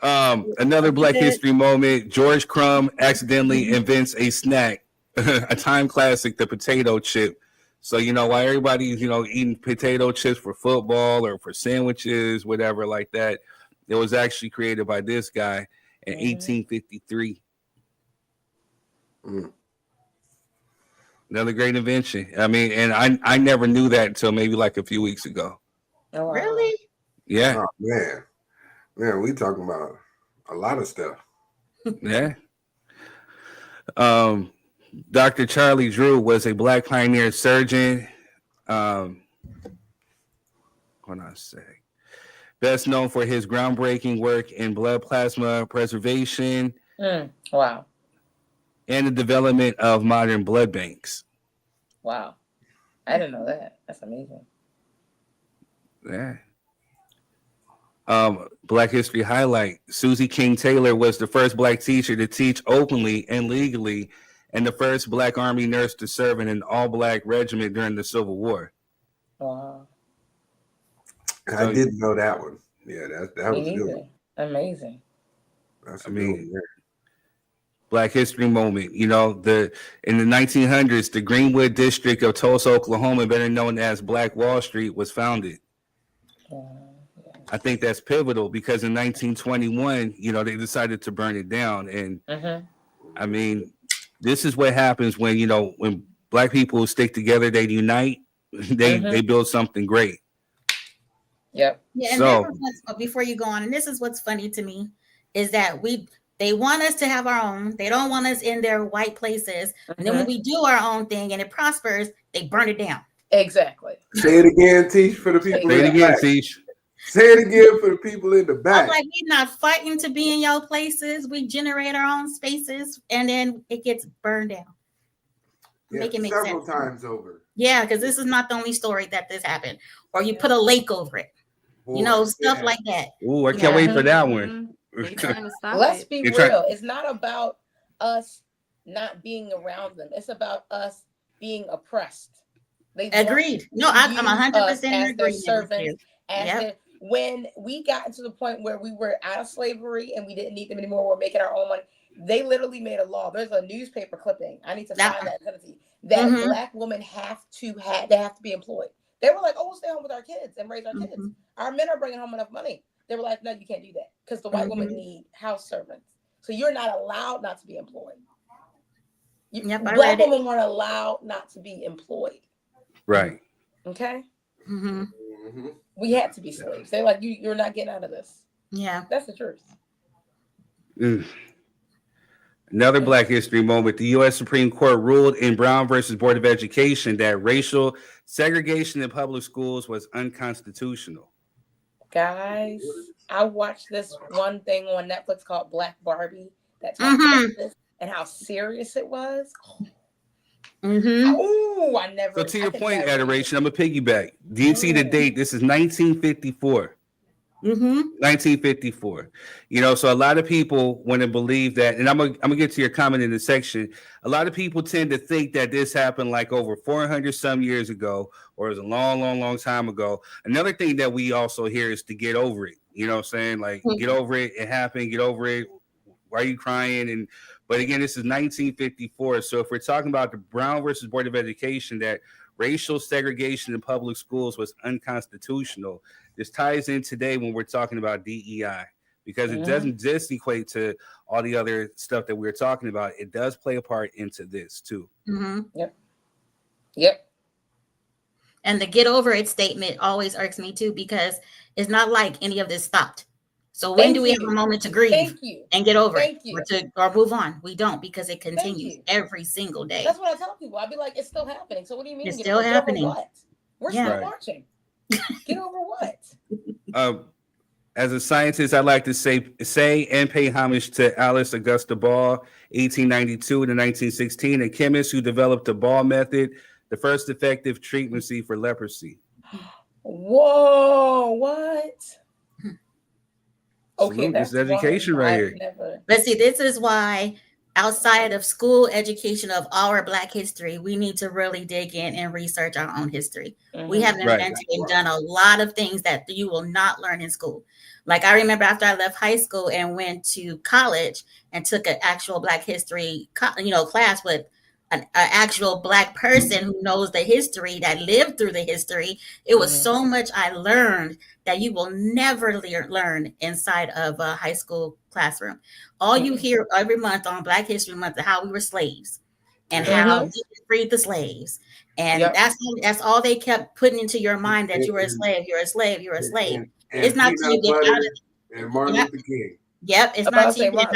Another Black history moment. George Crumb accidentally invents a snack a time classic, the potato chip. So, while everybody's, eating potato chips for football or for sandwiches, whatever like that, it was actually created by this guy in 1853. Another great invention. I mean, and I never knew that until maybe like a few weeks ago. Oh, wow. Really? Yeah. Oh, man, we talking about a lot of stuff. Yeah. Dr. Charlie Drew was a Black pioneer surgeon. Hold on a sec. Best known for his groundbreaking work in blood plasma preservation. Wow. And the development of modern blood banks. Wow. I didn't know that. That's amazing. Yeah. Black History highlight. Susie King Taylor was the first Black teacher to teach openly and legally, and the first Black Army nurse to serve in an all-Black regiment during the Civil War. Wow. I didn't know that one. Yeah, that was good. Amazing. That's Black History moment. In the 1900s, the Greenwood district of Tulsa, Oklahoma, better known as Black Wall Street, was founded. I think that's pivotal because in 1921, they decided to burn it down. And I mean, this is what happens when, when Black people stick together, they unite, they build something great. Yep. Yeah, and So, before you go on, and this is what's funny to me, is that they want us to have our own. They don't want us in their white places. And then when we do our own thing and it prospers, they burn it down. Exactly. Say it again, Teach, for the people. Say it again, Teach. Say it again for the people in the back. I'm like, we're not fighting to be in your places. We generate our own spaces, and then it gets burned down. Make it make several sense. times over. Yeah, because this is not the only story that this happened. Or you put a lake over it. Stuff like that. Ooh, I can't wait for that one. Let's be real. It's not about us not being around them. It's about us being oppressed. They Agreed. No, I'm 100% in agreement. When we got to the point where we were out of slavery and we didn't need them anymore, we're making our own money. They literally made a law. There's a newspaper clipping. I need to find that penalty. That Black women have to be employed. They were like, "Oh, we'll stay home with our kids and raise our kids. Our men are bringing home enough money." They were like, "No, you can't do that because the white women need house servants. So you're not allowed not to be employed." Black women weren't allowed not to be employed. Right. Okay. We had to be slaves. They're like, you're not getting out of this. Yeah, that's the truth. Another Black history moment. The U.S. Supreme Court ruled in Brown versus Board of Education that racial segregation in public schools was unconstitutional. Guys, I watched this one thing on Netflix called Black Barbie that talks about this and how serious it was. Oh, I never. So to your point, Adoration, I'm a piggyback. Do you see the date? This is 1954. 1954. So a lot of people want to believe that, and I'm gonna get to your comment in the section. A lot of people tend to think that this happened like over 400 some years ago, or it was a long time ago. Another thing that we also hear is to get over it. You know what I'm saying? Like, get over it. It happened. Get over it. Why are you crying? But again, this is 1954. So if we're talking about the Brown versus Board of Education, that racial segregation in public schools was unconstitutional, this ties in today when we're talking about DEI, because it doesn't just equate to all the other stuff that we're talking about. It does play a part into this too. Yep. And the get over it statement always irks me too, because it's not like any of this stopped. So when do we have a moment to grieve and get over it or move on? We don't, because it continues every single day. That's what I tell people. I'll be like, it's still happening. So what do you mean? It's still happening. What? We're still marching. Get over what? As a scientist, I'd like to say and pay homage to Alice Augusta Ball, 1892 to 1916, a chemist who developed the Ball method, the first effective treatment for leprosy. Whoa, what? Okay, that's education right here. But see, this is why outside of school education of our Black history, we need to really dig in and research our own history. We have invented and done a lot of things that you will not learn in school. Like I remember after I left high school and went to college and took an actual Black history, class with an actual Black person who knows the history, that lived through the history. It was so much I learned that you will never learn inside of a high school classroom. All you hear every month on Black History Month is how we were slaves and how we freed the slaves. And that's all they kept putting into your mind, that you were a slave, you're a slave, you're a slave. And It's not till you get out of it. And Martin Luther King. Yep, it's not till you get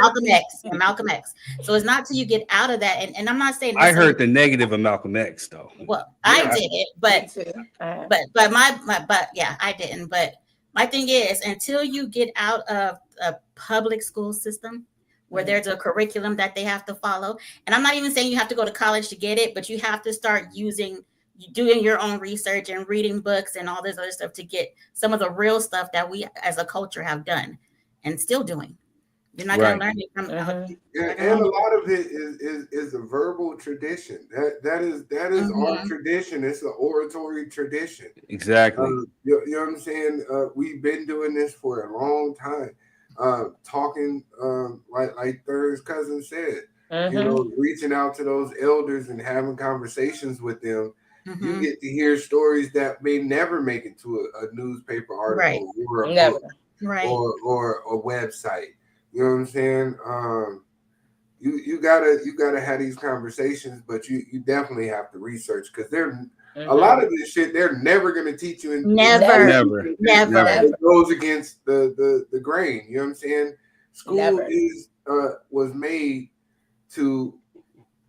Malcolm X. So it's not till you get out of that. And I'm not saying I heard the negative of Malcolm X though. Well, I did it, but I didn't. But my thing is, until you get out of a public school system where there's a curriculum that they have to follow, and I'm not even saying you have to go to college to get it, but you have to start doing your own research and reading books and all this other stuff to get some of the real stuff that we as a culture have done and still doing. You're not going to learn it from. And a lot of it is a verbal tradition. That is our tradition. It's an oratory tradition. Exactly. You know what I'm saying? We've been doing this for a long time. Talking like Third's cousin said, you know, reaching out to those elders and having conversations with them. You get to hear stories that may never make it to a newspaper article or a book or a website. You know what I'm saying? You gotta have these conversations, but you definitely have to research, because a lot of this shit they're never gonna teach you. Never. It goes against the grain. You know what I'm saying? School was made to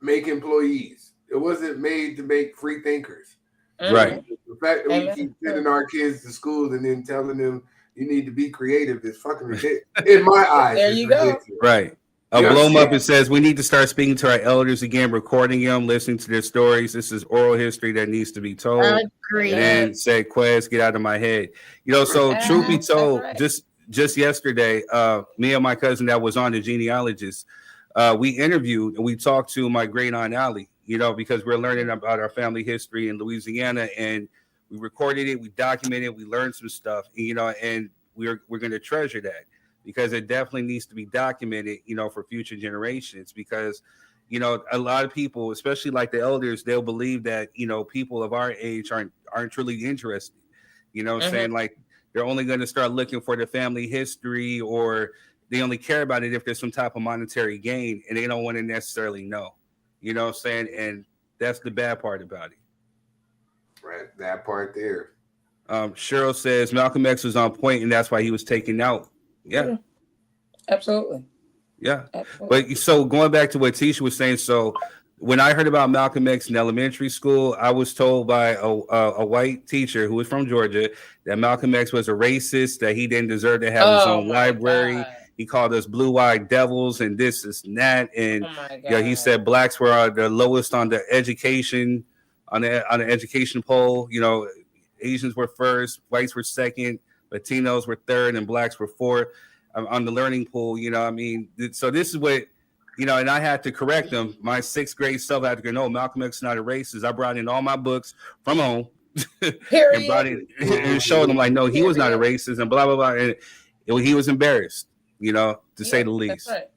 make employees. It wasn't made to make free thinkers. Right. The fact that we keep sending our kids to school and then telling them you need to be creative is fucking ridiculous. In my eyes, there you go. Right. Blow them up and says we need to start speaking to our elders again, recording them, listening to their stories. This is oral history that needs to be told. Agreed. And said, Quez, get out of my head. You know, so truth be told, just yesterday, me and my cousin that was on the Genealogies, we interviewed and we talked to my great aunt Allie, you know, because we're learning about our family history in Louisiana, and we recorded it, we documented it, we learned some stuff, you know, and we're going to treasure that, because it definitely needs to be documented, you know, for future generations, because, you know, a lot of people, especially like the elders, they'll believe that, you know, people of our age aren't truly interested, you know what I'm saying? Like, they're only going to start looking for the family history, or they only care about it if there's some type of monetary gain, and they don't want to necessarily know, you know what I'm saying? And that's the bad part about it. Right, that part there. Cheryl says Malcolm X was on point, and that's why he was taken out. Yeah. Absolutely. Yeah. But so going back to what Tisha was saying, so when I heard about Malcolm X in elementary school, I was told by a white teacher who was from Georgia that Malcolm X was a racist, that he didn't deserve to have his own library. God. He called us blue-eyed devils and this and that. And he said blacks were the lowest on the education, on the education poll. You know, Asians were first, whites were second, Latinos were third, and blacks were fourth on the learning pool. You know, I mean, so this is what, you know, and I had to correct them. My sixth grade self had to go, no, Malcolm X is not a racist. I brought in all my books from home and brought it and showed them, like, no, he was not a racist and blah, blah, blah. And he was embarrassed, you know, to say the least. That's right.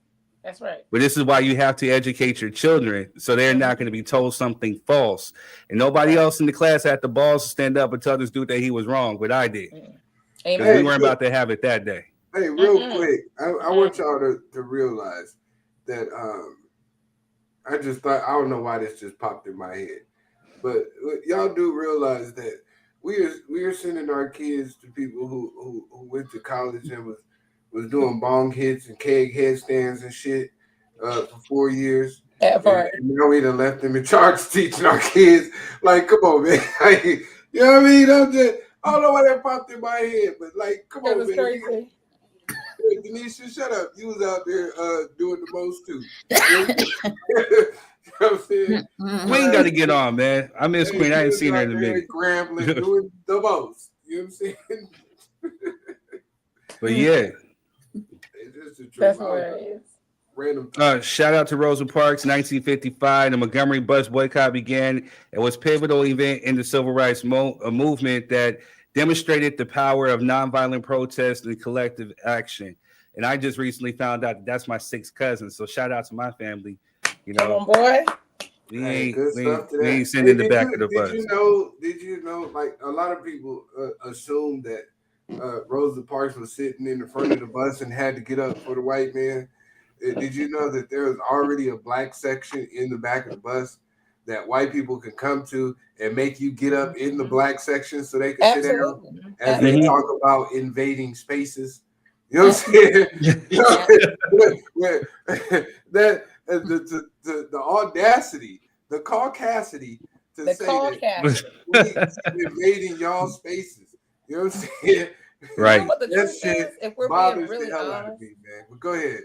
That's right. But this is why you have to educate your children, so they're not going to be told something false. And nobody else in the class had the balls to stand up and tell this dude that he was wrong, but I did. Because we weren't about to have it that day. Hey, real quick, I want y'all to realize that I just thought, I don't know why this just popped in my head, but y'all do realize that we are sending our kids to people who went to college and was doing bong hits and keg headstands and shit for 4 years. And now we done left them in charge teaching our kids. Like, come on, man. You know what I mean? I don't know why that popped in my head, but like, come on, man. Crazy. Hey, Denisha, shut up. You was out there doing the most too. You know what I'm saying? Queen got to get on, man. I miss Queen. I ain't seen her in a minute. Scrambling, doing the most. You know what I'm saying? But yeah. That's hilarious. Random. Shout out to Rosa Parks, 1955. The Montgomery bus boycott began. It was a pivotal event in the civil rights movement that demonstrated the power of nonviolent protest and collective action. And I just recently found out that's my sixth cousin. So shout out to my family. You know, come on, boy. Good stuff to we that. ain't sending the back of the Did bus. you know, like a lot of people assume that Rosa Parks was sitting in the front of the bus and had to get up for the white man. Did you know that there was already a black section in the back of the bus that white people can come to and make you get up in the black section so they can sit down as they talk about invading spaces? You know what I'm saying? The audacity, the caucasity to say that we invading y'all spaces. You know what I'm saying? Right. You know what the truth is, if we're being really the hell honest, out of me, man. But go ahead.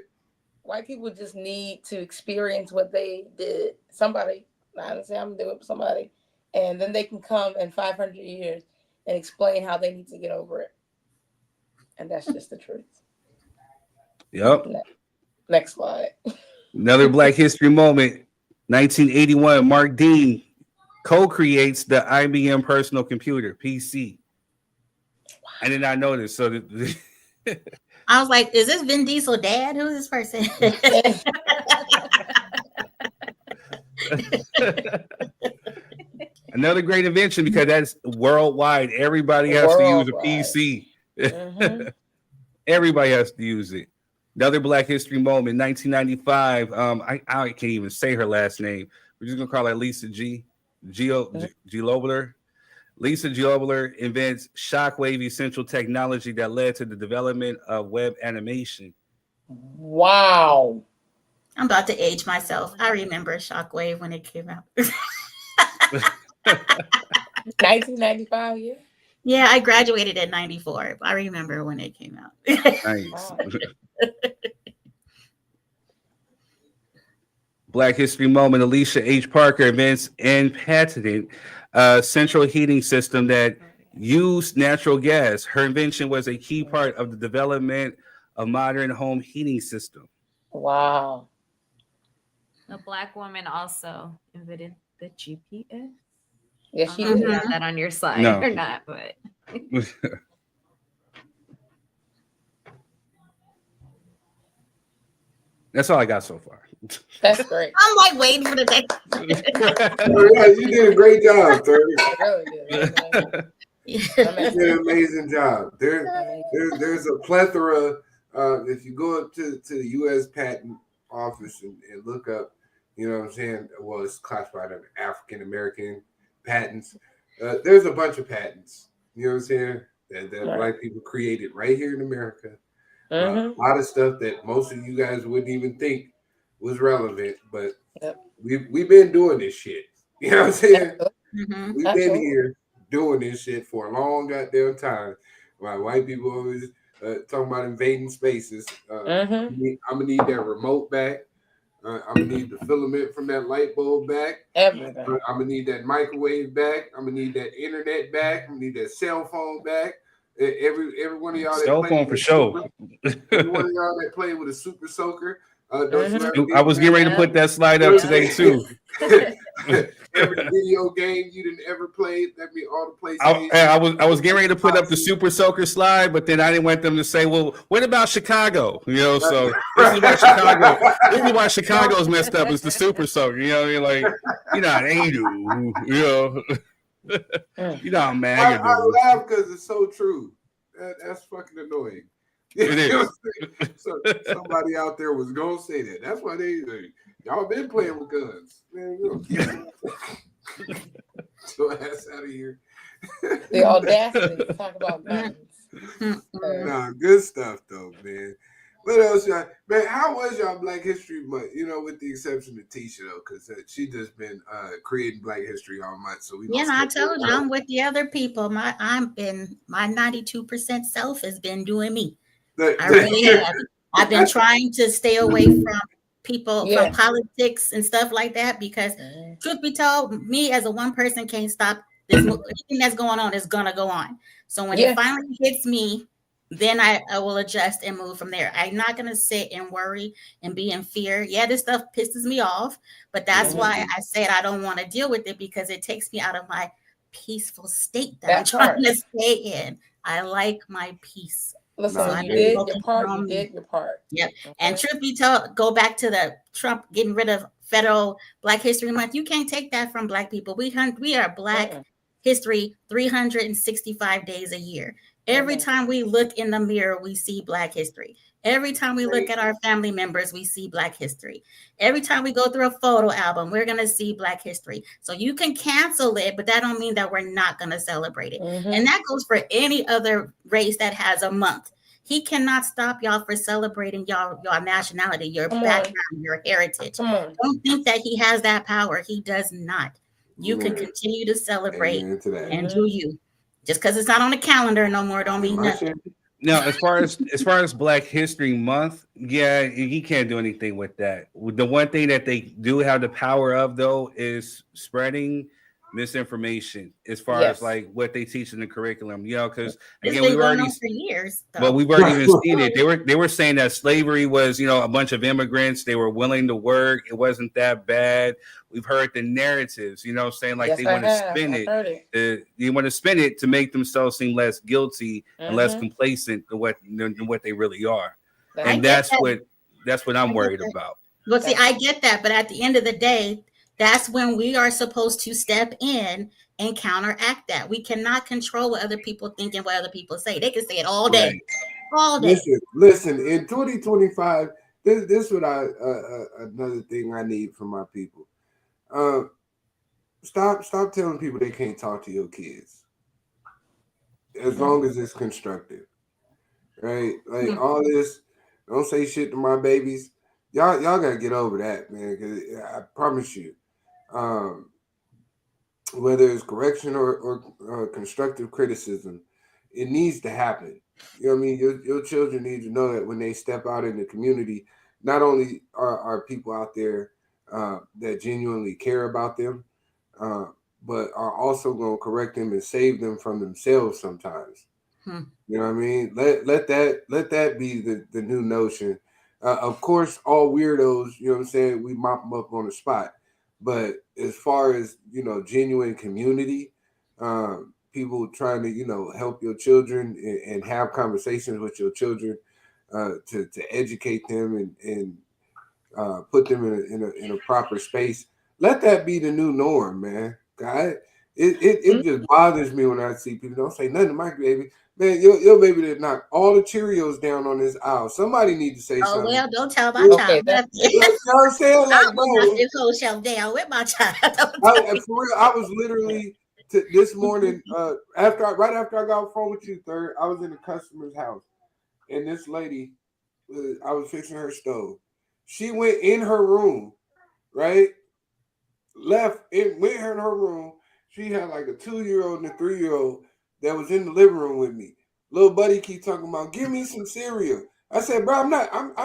White people just need to experience what they did. Somebody, I don't say I'm doing it for somebody, and then they can come in 500 years and explain how they need to get over it. And that's just the truth. Yep. Next slide. Another Black History moment. 1981, Mark Dean co-creates the IBM personal computer, PC. I did not know this. So I was like, is this Vin Diesel dad? Who's this person? Another great invention because that's worldwide. Everybody has to use a PC. Mm-hmm. Everybody has to use it. Another Black History moment, 1995. I can't even say her last name. We're just gonna call her Lisa G. Lobler. Lisa Lobler invents shockwave essential technology that led to the development of web animation. Wow. I'm about to age myself. I remember Shockwave when it came out. 1995, yeah. Yeah, I graduated in 94. I remember when it came out. Nice. Black History moment, Alicia H. Parker invents and patented a central heating system that used natural gas. Her invention was a key part of the development of modern home heating system. Wow. A Black woman also invented the GPS. Yeah, I she don't know if did. you have that on your slide No. or not, but That's all I got so far. That's great. I'm like waiting for the next. Yeah, you did a great job, sir. Really good. You did an amazing job. There's a plethora. If you go up to the U.S. Patent Office and look up, you know what I'm saying? Well, it's classified under African American patents. There's a bunch of patents. You know what I'm saying? That Black people created right here in America. A lot of stuff that most of you guys wouldn't even think was relevant, but we've been doing this shit. You know what I'm saying? We've been here doing this shit for a long goddamn time. While white people always talking about invading spaces. I'm gonna need that remote back. I'm gonna need the filament from that light bulb back. Everything. I'm gonna need that microwave back. I'm gonna need that internet back. I'm gonna need that cell phone back. Every one of y'all that Cell phone for sure. Every one of y'all that played with a super soaker. Don't you ever I was getting ready to put that slide up today too. Every video game you didn't ever play, that mean all the places. I was getting ready to put up the Super Soaker slide, but then I didn't want them to say, "Well, what about Chicago?" You know, so this is why Chicago. This is why Chicago's messed up. Is the Super Soaker? You know, you're like, you know, they do. You know, you know, man. I laugh because it's so true. That's fucking annoying. It is. So somebody out there was gonna say that. That's why y'all been playing with guns, man. So ass out of here. The audacity to talk about guns. Nah, good stuff though, man. What else, y'all? Man, how was y'all Black History Month? You know, with the exception of Tisha though, because she just been creating Black History all month. So I told you I'm with the other people. My 92% self has been doing me. I really have. I've been trying to stay away from people, from politics and stuff like that, because truth be told, me as a one person can't stop this. Anything that's going on is gonna go on. So when it finally hits me, then I will adjust and move from there. I'm not gonna sit and worry and be in fear. Yeah, this stuff pisses me off, but that's why I said I don't want to deal with it, because it takes me out of my peaceful state that I'm trying to stay in. I like my peace. Listen, you did your part. You did your part. Yep. Okay. And truth be told, go back to the Trump getting rid of federal Black History Month. You can't take that from Black people. We are Black history 365 days a year. Every time we look in the mirror, we see Black history. Every time we look at our family members, we see Black history. Every time we go through a photo album, we're going to see Black history. So you can cancel it, but that don't mean that we're not going to celebrate it. And that goes for any other race that has a month. He cannot stop y'all for celebrating your nationality, your background, your heritage. Don't think that he has that power. He does not. You can continue to celebrate and do you. Just because it's not on the calendar no more, don't mean nothing. Now, as far as Black History Month, yeah, he can't do anything with that. The one thing that they do have the power of, though, is spreading misinformation as far as like what they teach in the curriculum. You know, because again, we've already for years. Well, we've already even seen it. They were saying that slavery was, you know, a bunch of immigrants. They were willing to work. It wasn't that bad. We've heard the narratives, you know, saying like they want to spin it. They want to spin it to make themselves seem less guilty and less complacent than what they really are. And that's what I'm worried about. Well, see, I get that, but at the end of the day, that's when we are supposed to step in and counteract that. We cannot control what other people think and what other people say. They can say it all day, all day. Listen. In 2025, this is what another thing I need from my people. Stop telling people they can't talk to your kids as long as it's constructive, right? Like all this, don't say shit to my babies. Y'all gotta get over that, man. Because I promise you, whether it's correction or constructive criticism, it needs to happen. You know what I mean? Your children need to know that when they step out in the community, not only are people out there that genuinely care about them, but are also going to correct them and save them from themselves sometimes. You know what I mean? Let that be the new notion. Of course, all weirdos, you know what I'm saying, we mop them up on the spot. But as far as, you know, genuine community, people trying to, you know, help your children and have conversations with your children to educate them and put them in a proper space. Let that be the new norm, man. God, it just bothers me when I see people don't say nothing to my baby. Man, your baby did knock all the Cheerios down on this aisle. Somebody need to say something. Oh, well, don't tell my child. You know what I'm saying? Like, bro, knock this whole shelf down with my child. for real, I was literally this morning, right after I got off the phone with you, Third, I was in the customer's house. And this lady, I was fixing her stove. She went in her room, right? Went in her room. She had like a 2-year-old and a 3-year-old that was in the living room with me. Little buddy keep talking about, give me some cereal. I said, bro, I'm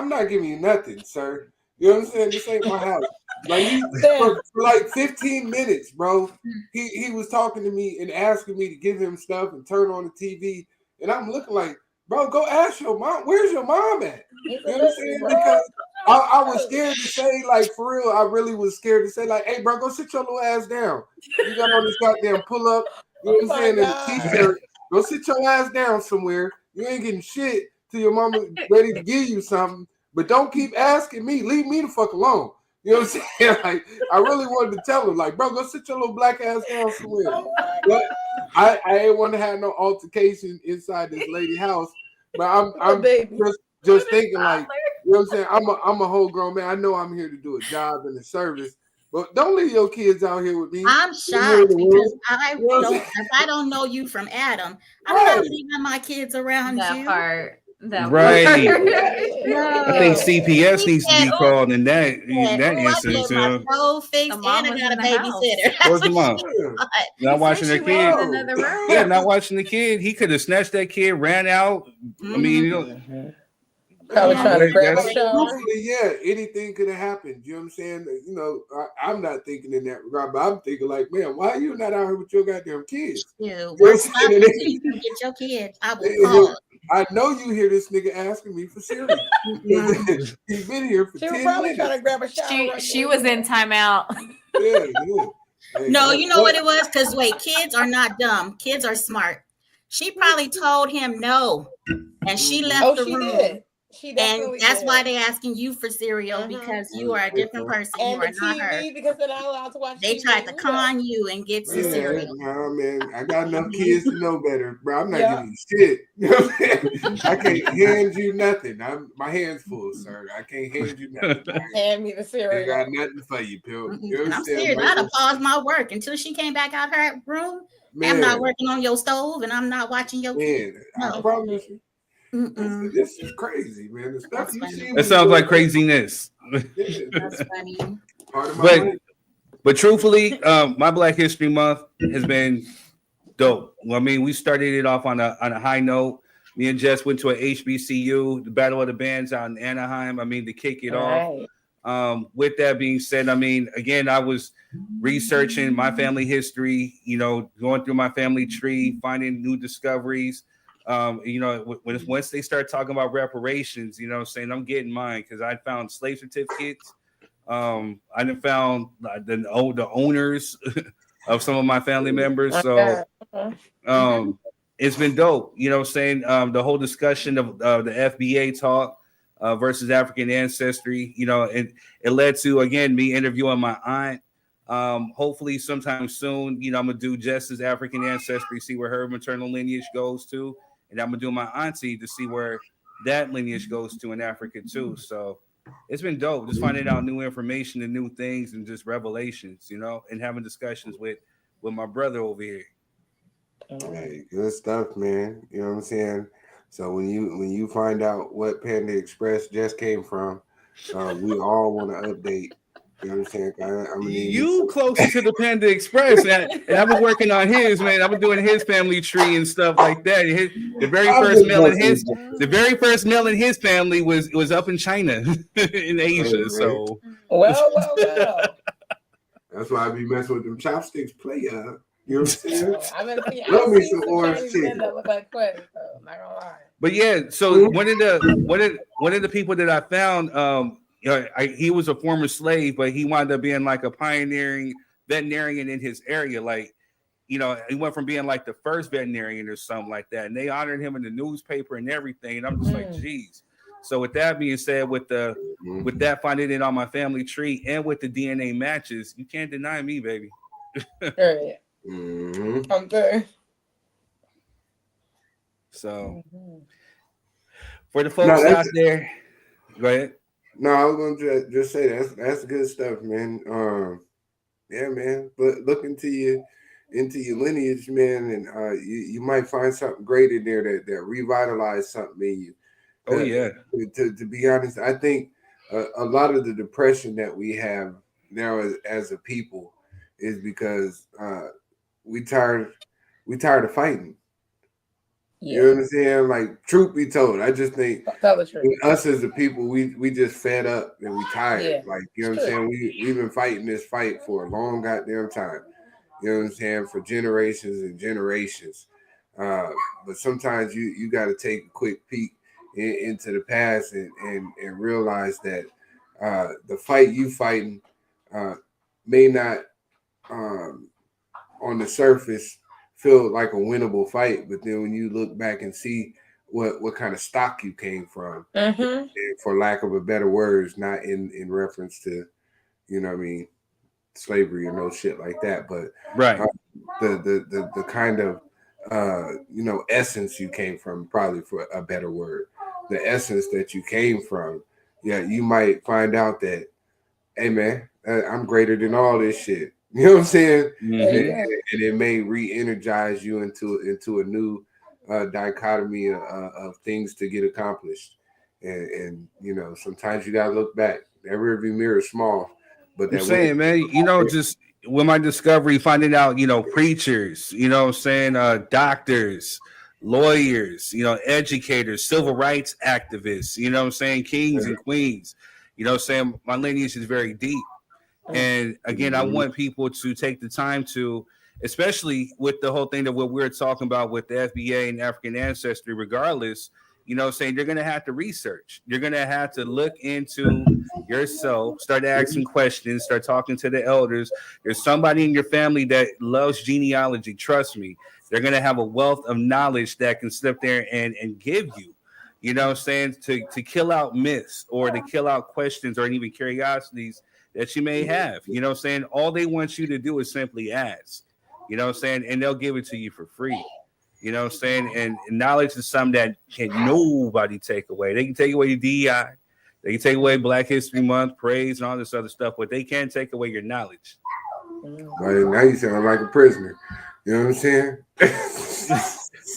not giving you nothing, sir. You know what I'm saying? This ain't my house. Like for like 15 minutes, bro. He was talking to me and asking me to give him stuff and turn on the TV. And I'm looking like, bro, go ask your mom. Where's your mom at? You know what I'm saying? Because I was scared to say, like, for real, I really was scared to say, like, hey, bro, go sit your little ass down. You got on this goddamn pull up, you know what I'm saying, and a t-shirt. Go sit your ass down somewhere. You ain't getting shit till your mama ready to give you something. But don't keep asking me. Leave me the fuck alone. You know what I'm saying? Like, I really wanted to tell him, like, bro, go sit your little black ass down somewhere. But I ain't want to have no altercation inside this lady house. But I'm just thinking, like, you know what I'm saying? I'm a whole grown man. I know I'm here to do a job and a service. But don't leave your kids out here with me. I'm shocked because if I don't know you from Adam, I'm not leaving my kids around you. Right. I think CPS needs to be called in that instance. My soul fixed and I got a babysitter. Where's the mom? Not watching their kid. Yeah, not watching the kid. He could have snatched that kid, ran out. I mean, you know. Probably trying to grab a shower. Yeah, anything could have happened. You know what I'm saying? You know, I'm not thinking in that regard, but I'm thinking like, man, why are you not out here with your goddamn kids? Where's my get your kids? I will call. I know you hear this nigga asking me for cereal. He's been here for 10 minutes. Probably trying to grab a shower. She was in timeout. Yeah. Hey, no, you know what it was? Because wait, kids are not dumb. Kids are smart. She probably told him no, and she left the room. She And definitely that's why did. they're asking you for cereal because you are a different person. And You the are not her. TV because they're not allowed to watch They TV. tried to con you and get some cereal. No, man, I got enough kids to know better, bro. I'm not Yeah. giving you shit. You know what I'm saying? I can't hand you nothing. My hands full, sir. I can't hand you nothing. Hand me the I cereal. got nothing for you, pimp. You know And what I'm I'm saying? serious. I'd have paused my work until she came back out her room. I'm not working on your stove and I'm not watching your kids. I promise you. This is crazy, man. The stuff you see. That sounds like craziness. That's funny. Part of my life. But truthfully, my Black History Month has been dope. Well, I mean, we started it off on a high note. Me and Jess went to a HBCU, the Battle of the Bands out in Anaheim. I mean, to kick it off. With that being said, I mean, again, I was researching my family history, you know, going through my family tree, finding new discoveries. You know, once they start talking about reparations, you know what I'm saying, I'm getting mine because I found slave certificates. I done found the owners of some of my family members. So it's been dope. You know what I'm saying? The whole discussion of the FBA talk versus African ancestry, you know, it led to, again, me interviewing my aunt. Hopefully sometime soon, you know, I'm going to do Jess's African ancestry, see where her maternal lineage goes to. And I'm going to do my auntie to see where that lineage goes to in Africa too. So it's been dope just finding out new information and new things and just revelations, you know, and having discussions with my brother over here. Hey, good stuff, man. You know what I'm saying? So when you find out what Panda Express just came from, we all want to update. You know what I'm saying? I'm gonna need you closer to the Panda Express, and I've been working on his, man. I've been doing his family tree and stuff like that. The very first male in his family was up in China, in Asia. So well. That's why I be messing with them chopsticks, player. You know what I'm saying? I've been seeing Love me some orange Chinese chicken. men that look like Quest, so I'm not gonna lie. But yeah, so one of the people that I found, you know, he was a former slave, but he wound up being like a pioneering veterinarian in his area. Like, you know, he went from being like the first veterinarian or something like that, and they honored him in the newspaper and everything. And I'm just like, geez. So with that being said, with that finding it on my family tree and with the DNA matches, you can't deny me, baby. I'm good. So for the folks out there, go ahead. No, I was gonna just say that's good stuff, man. Yeah, man. But look into your lineage, man, and you might find something great in there that revitalize something in you. Oh yeah. To be honest, I think a lot of the depression that we have now as a people is because we tired of fighting. You know what I'm saying? Like, truth be told, I just think us as a people, we just fed up and we tired. Yeah. Like, you know what I'm saying? We've been fighting this fight for a long goddamn time. You know what I'm saying? For generations and generations. But sometimes you got to take a quick peek into the past and realize that the fight you fighting may not on the surface feel like a winnable fight, but then when you look back and see what kind of stock you came from, and for lack of a better words, not in reference to, you know what I mean, slavery or no shit like that, but the kind of you know, essence you came from, probably for a better word, the essence that you came from, you might find out that, hey man, I'm greater than all this shit. You know what I'm saying? And it may re-energize you into a new dichotomy of things to get accomplished. And you know, sometimes you gotta look back. That rearview mirror is small, but I'm saying, man, you know, just with my discovery, finding out, you know, preachers, you know what I'm saying, doctors, lawyers, you know, educators, civil rights activists, you know what I'm saying, kings and queens, you know what I'm saying, my lineage is very deep. And again, I want people to take the time to, especially with the whole thing that what we're talking about with the FBA and African ancestry, regardless, you know, saying you're going to have to research. You're going to have to look into yourself, start asking questions, start talking to the elders. There's somebody in your family that loves genealogy. Trust me, they're going to have a wealth of knowledge that can sit there and give you, You know what I'm saying? To kill out myths or to kill out questions or even curiosities that you may have. You know what I'm saying? All they want you to do is simply ask. You know what I'm saying? And they'll give it to you for free. You know what I'm saying? And knowledge is something that can nobody take away. They can take away DEI. They can take away Black History Month, praise, and all this other stuff, but they can't take away your knowledge. Well, now you sound like a prisoner. You know what I'm saying?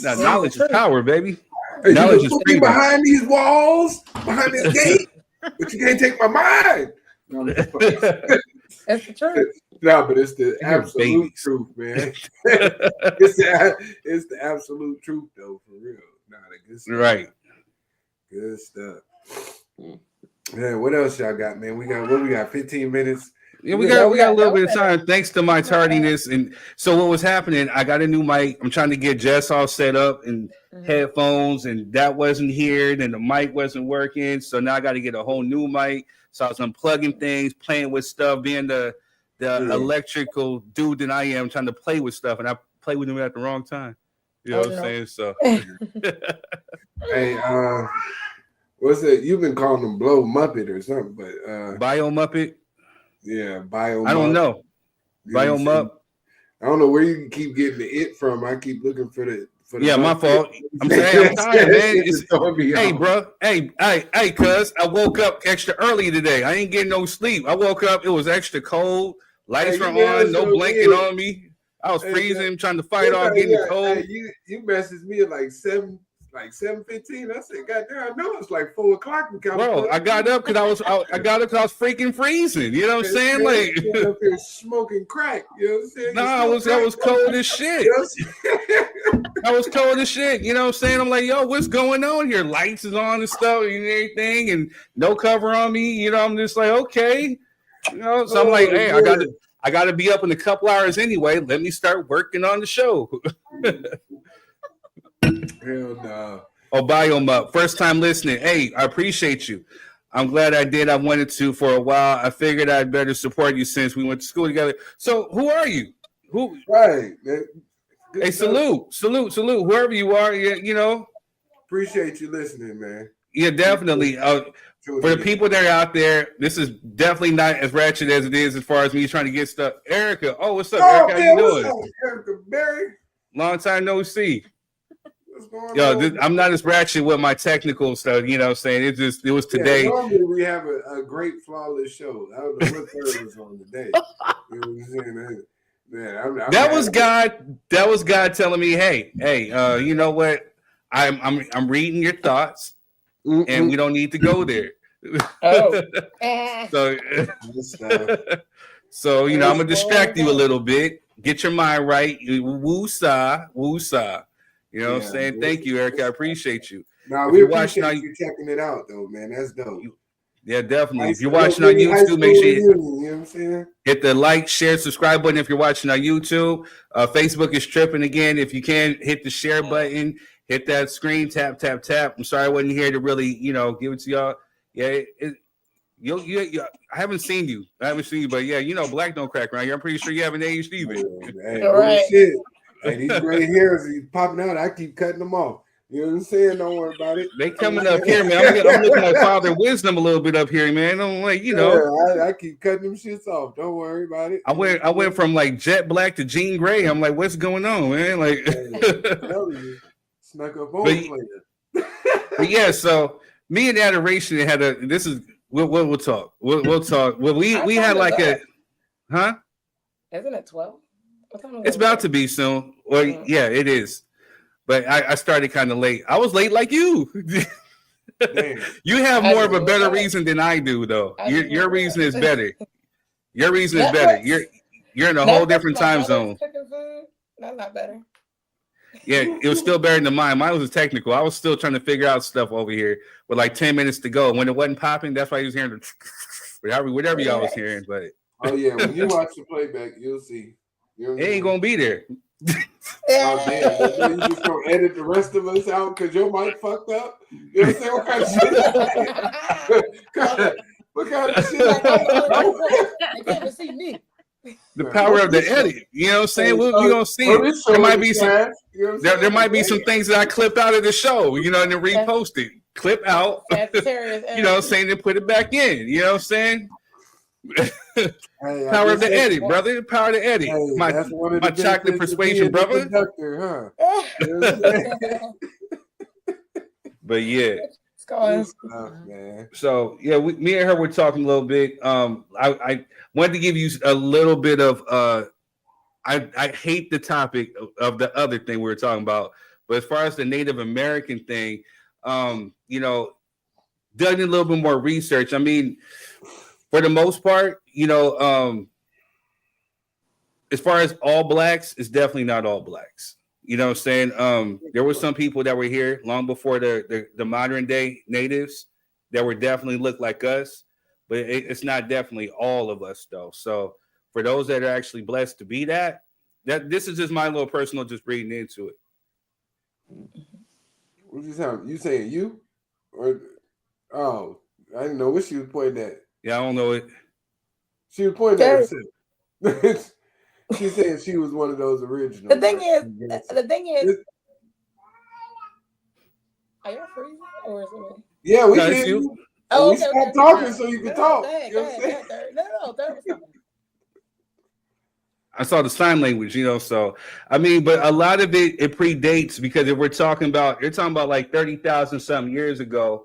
Now, knowledge is power, baby. Hey, Knowledge is put me freedom. behind these walls, behind this gate, but you can't take my mind. No, That's the truth. No, but it's the absolute babies. truth, man. it's the absolute truth, though, for real. Nah, the good stuff. Right. Good stuff. Yeah, what else y'all got, man? We got 15 minutes. Yeah, we got a little bit of time thanks to my tardiness. And so what was happening, I got a new mic. I'm trying to get Jess all set up and headphones, and that wasn't here. Then the mic wasn't working. So now I got to get a whole new mic. So I was unplugging things, playing with stuff, being the electrical dude that I am, trying to play with stuff, and I play with them at the wrong time. You know what I'm saying? So hey, what's that? You've been calling them Blow Muppet or something, but Bio Muppet. Yeah, Bio. I don't know. Bio Mupp. I don't know where you keep getting the it from. I keep looking for the. Yeah, my fault. I'm saying I'm tired, man. Hey, bro. Hey, cuz I woke up extra early today. I ain't getting no sleep. I woke up. It was extra cold. Lights were on. No blanket on me. I was freezing, trying to fight off getting the cold. Hey, you messaged me at like 7:15. I said, God damn, I know it's like 4 o'clock in California. Bro, I got up because I was freaking freezing. You know what I'm saying? Like up here smoking crack. You know what I'm saying? Nah, I was cold as shit. I was cold as shit. You know what I'm saying? I'm like, yo, what's going on here? Lights is on and stuff and everything, and no cover on me. You know, I'm just like, okay. You know, so I'm like, hey, I gotta be up in a couple hours anyway. Let me start working on the show. Hell no. Oh, Bio Mupp, first time listening. Hey, I appreciate you. I'm glad I did. I wanted to for a while. I figured I'd better support you since we went to school together. So, who are you? Who? Right. Hey, salute, whoever you are. You know. Appreciate you listening, man. Yeah, definitely. For the people that are out there, this is definitely not as ratchet as it is as far as me trying to get stuff. Erica, oh, what's up, Erica? How you doing? What's up, Erica Berry? Long time no see. What's going Yo, on? I'm not as ratchet with my technical stuff. You know what I'm saying? It was today. Yeah, normally we have a great flawless show. I don't know what third was on today. You know what I'm saying? Man, that was God telling me, hey, you know what? I'm reading your thoughts, and we don't need to go there. Oh. So you know, I'm gonna distract you a little bit. Get your mind right. Woo-sa. You know what I'm saying? Thank you, Eric. I appreciate you. Now we appreciate you checking it out, though, man. That's dope. Yeah, definitely. If you're watching on YouTube, make sure you know what I'm saying? Hit the like, share, subscribe button if you're watching on YouTube. Facebook is tripping again. If you can, hit the share button. Hit that screen, tap. I'm sorry I wasn't here to really, give it to y'all. Yeah, I haven't seen you. But yeah, black don't crack around here. I'm pretty sure you have an ADHD, man. Hey, right. Shit. Hey, these gray hairs are popping out. I keep cutting them off. You know what I'm saying? Don't worry about it. They coming up here, man. I'm looking at Father Wisdom a little bit up here, man. I'm like, I keep cutting them shits off. Don't worry about it. I went from like jet black to Jean Grey. I'm like, what's going on, man? Like, snuck up on later. But yeah, so me and Adoration had we'll talk. We'll talk. Well, we had like huh? Isn't it 12? It's about to be soon. Well, yeah, it is. But I started kind of late. I was late like you. You have more of a better reason than I do, though. Your reason is better. Your reason is better. You're in a whole different time zone. That's not better. Yeah, it was still better than mine. Mine was technical. I was still trying to figure out stuff over here with like 10 minutes to go. When it wasn't popping, that's why he was hearing whatever y'all was hearing. But oh yeah, when you watch the playback, you'll see. It ain't gonna be there. Oh damn! You just gonna edit the rest of us out because your mic fucked up. You know what I'm saying? What kind of shit? What kind of shit? You can't even see me. The power of the edit. You know what I'm saying? We're gonna see it. There might be some things that I clipped out of the show, and then reposted. clip out, Sagittarius you know what I'm saying, and put it back in. You know what I'm saying? Hey, Power of the edit, brother. Power of the edit. Hey, my that's one of my the chocolate benefits of persuasion, being the brother. conductor, huh? You know what I'm saying? But yeah. Going. Man. So yeah, me and her were talking a little bit. I wanted to give you a little bit of I hate the topic of the other thing we were talking about, but as far as the Native American thing, you know, done a little bit more research. I mean, for the most part, you know, as far as all blacks, it's definitely not all blacks. You know what I'm saying? There were some people that were here long before the modern day natives that were definitely look like us, but it's not definitely all of us though. So for those that are actually blessed to be that this is just my little personal just reading into it. What you sound? You saying you? Or I didn't know what she was pointing at. Yeah, I don't know it. She was pointing at herself. She said she was one of those originals. The thing is, are y'all freezing or is it me? Yeah, we can hear you. Oh, we stopped talking so you can talk. Go ahead, No, there was something. I saw the sign language, you know. So I mean, but a lot of it predates because if we're talking about, you're talking about like 30,000 something years ago,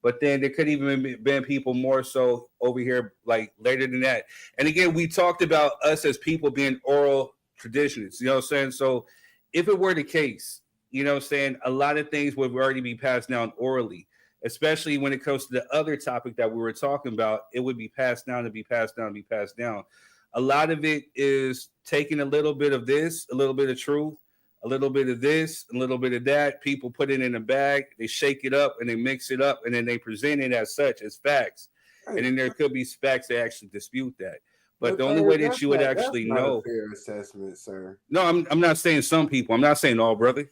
but then there could even been people more so over here like later than that. And again, we talked about us as people being oral traditions, you know what I'm saying? So if it were the case, you know what I'm saying, a lot of things would already be passed down orally, especially when it comes to the other topic that we were talking about. It would be passed down and be passed down and be passed down. A lot of it is taking a little bit of this, a little bit of truth, a little bit of this, a little bit of that. People put it in a bag, they shake it up and they mix it up and then they present it as such as facts. And then there could be facts that actually dispute that. But the only way that you would actually know. That's not a fair assessment, sir. No, I'm not saying some people. I'm not saying all, brother.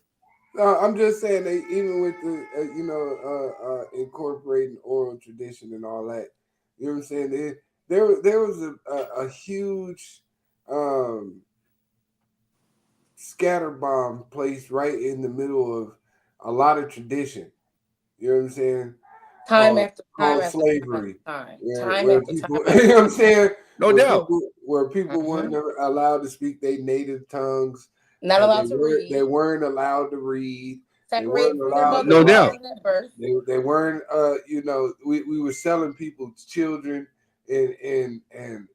No, I'm just saying they even with the incorporating oral tradition and all that. You know what I'm saying? There was a huge scatter bomb placed right in the middle of a lot of tradition. You know what I'm saying? Time after slavery. Time where after people, time. You know what I'm saying? No doubt. Where people weren't allowed to speak their native tongues. Not allowed to read. They weren't allowed to read. Separated from their mother. No doubt. They weren't. We were selling people's children and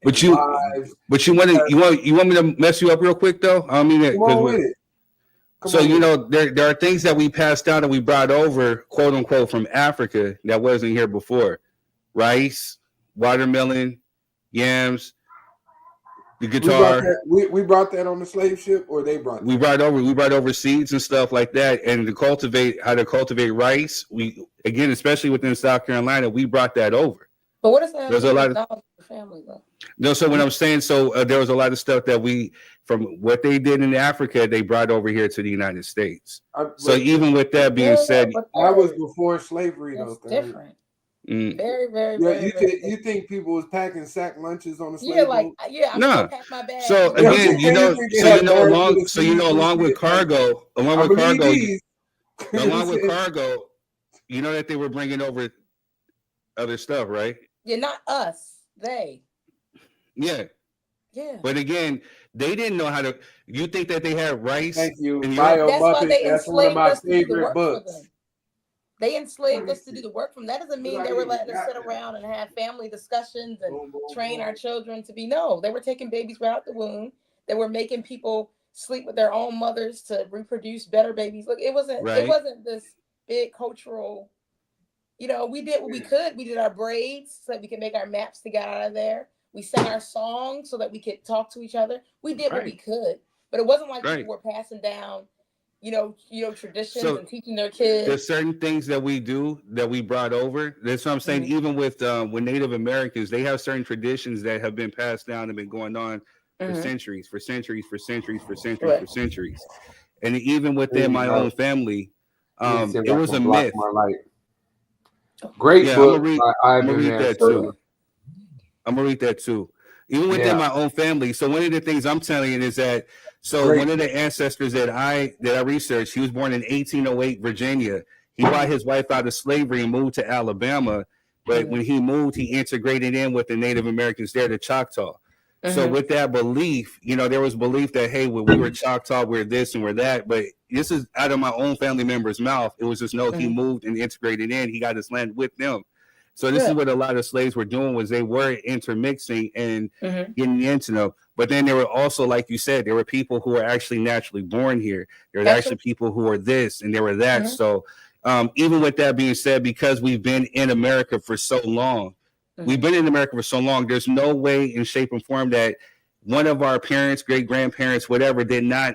but you lives. But you want me to mess you up real quick though? I mean, come on with it. So you know there are things that we passed down and we brought over, quote unquote, from Africa that wasn't here before. Rice, watermelon, yams, the guitar. We brought that on the slave ship, or they brought that? We brought over seeds and stuff like that, and how to cultivate rice. We again, especially within South Carolina, we brought that over. But what is that? There's a lot of family though. No, so what I'm saying, there was a lot of stuff that we, from what they did in Africa, they brought over here to the United States. So even with that being said, that was before slavery, though. Different. Very, You think people was packing sack lunches on the slave boat? I'm gonna pack my bag. So again, along with cargo, you know that they were bringing over other stuff, right? Yeah, not us. They. Yeah. Yeah. But again, they didn't know how to. You think that they had rice? Thank you. That's why they enslaved us to do the work for them. They enslaved us to do the work for them. That doesn't mean they were letting us sit around and have family discussions and train our children to be. No, they were taking babies right out the womb. They were making people sleep with their own mothers to reproduce better babies. Look, it wasn't this big cultural. You know, we did what we could. We did our braids so that we could make our maps to get out of there. We sang our songs so that we could talk to each other. We did what we could, but it wasn't like people were passing down, traditions and teaching their kids. There's certain things that we do that we brought over. That's what I'm saying. Even with Native Americans, they have certain traditions that have been passed down and been going on for centuries. And even within my own family, it was a myth. Great book. I'm gonna read that too. Even within my own family. So one of the things I'm telling you is that one of the ancestors that I researched, he was born in 1808, Virginia. He brought his wife out of slavery and moved to Alabama. But when he moved, he integrated in with the Native Americans there, the Choctaw. So with that belief, there was belief that, hey, when we were Choctaw, we're this and we're that. But this is out of my own family member's mouth. It was just, no, he moved and integrated in. He got his land with them. So this is what a lot of slaves were doing, was they were intermixing and getting into them. But then there were also, like you said, there were people who were actually naturally born here. There were actually people who were this and there were that. So even with that being said, because we've been in America for so long, there's no way in shape and form that one of our parents, great grandparents, whatever, did not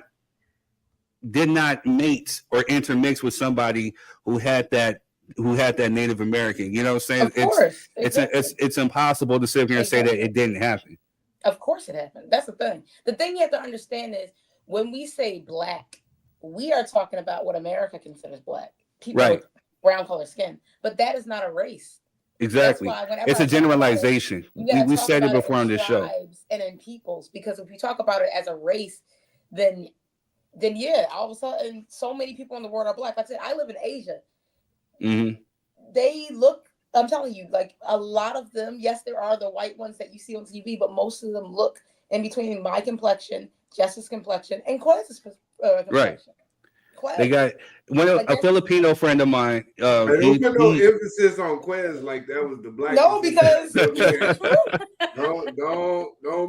mate or intermix with somebody who had that Native American. You know what I'm saying? Of course. It's impossible to sit here and say that it didn't happen. Of course it happened. That's the thing. The thing you have to understand is when we say black, we are talking about what America considers black. People with brown color skin. But that is not a race. Exactly. It's a generalization. We said it before on this show. And in peoples, because if you talk about it as a race, then yeah, all of a sudden, so many people in the world are black. Like I said, I live in Asia. They look, I'm telling you, like a lot of them, yes, there are the white ones that you see on TV, but most of them look in between my complexion, Jess's complexion, and Quez's complexion. Right. They got a Filipino friend of mine. Don't put no emphasis on Quez like that was the black. No, because don't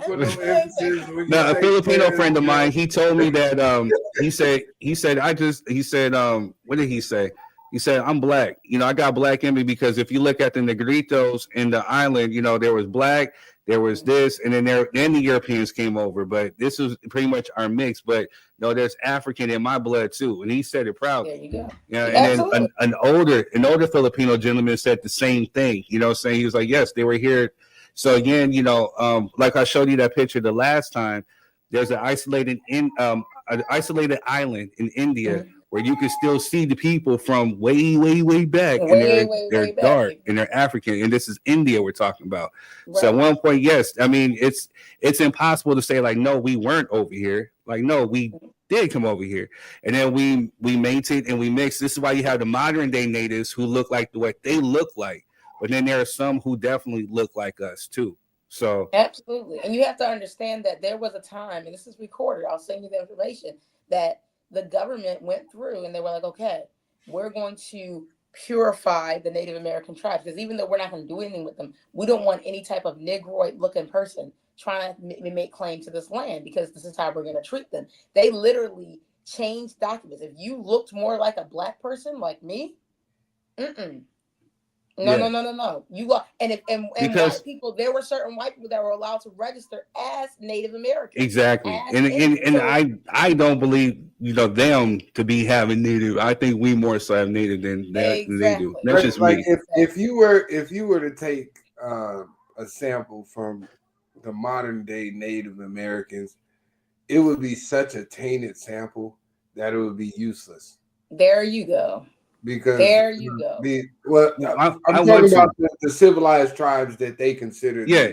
put no emphasis. No, a Filipino friend of mine. He told me that what did he say? He said, I'm black. I got black in me because if you look at the Negritos in the island, there was black, there was this, and then the Europeans came over. But this was pretty much our mix. But no, there's African in my blood too, and he said it proudly. There you go. And then an older Filipino gentleman said the same thing. Saying he was like, yes, they were here. So again, like I showed you that picture the last time. There's an isolated island in India. Where you can still see the people from way, way, way back, and they're dark and they're African, and this is India we're talking about. Right. So at one point, yes, I mean it's impossible to say like, no, we weren't over here. Like, no, we did come over here, and then we mated and we mixed. This is why you have the modern day natives who look like what they look like, but then there are some who definitely look like us too. So absolutely, and you have to understand that there was a time, and this is recorded. I'll send you the information that the government went through and they were like, okay, we're going to purify the Native American tribes, because even though we're not going to do anything with them, we don't want any type of Negroid looking person trying to make claim to this land, because this is how we're going to treat them. They literally changed documents. If you looked more like a black person like me, No. You got and white people. There were certain white people that were allowed to register as Native Americans. Exactly, and I don't believe them to be having Native. I think we more so have Native than they do. That's just like me. If you were to take a sample from the modern day Native Americans, it would be such a tainted sample that it would be useless. There you go. Because there you go. I'm talking about the civilized tribes that they consider. Yeah,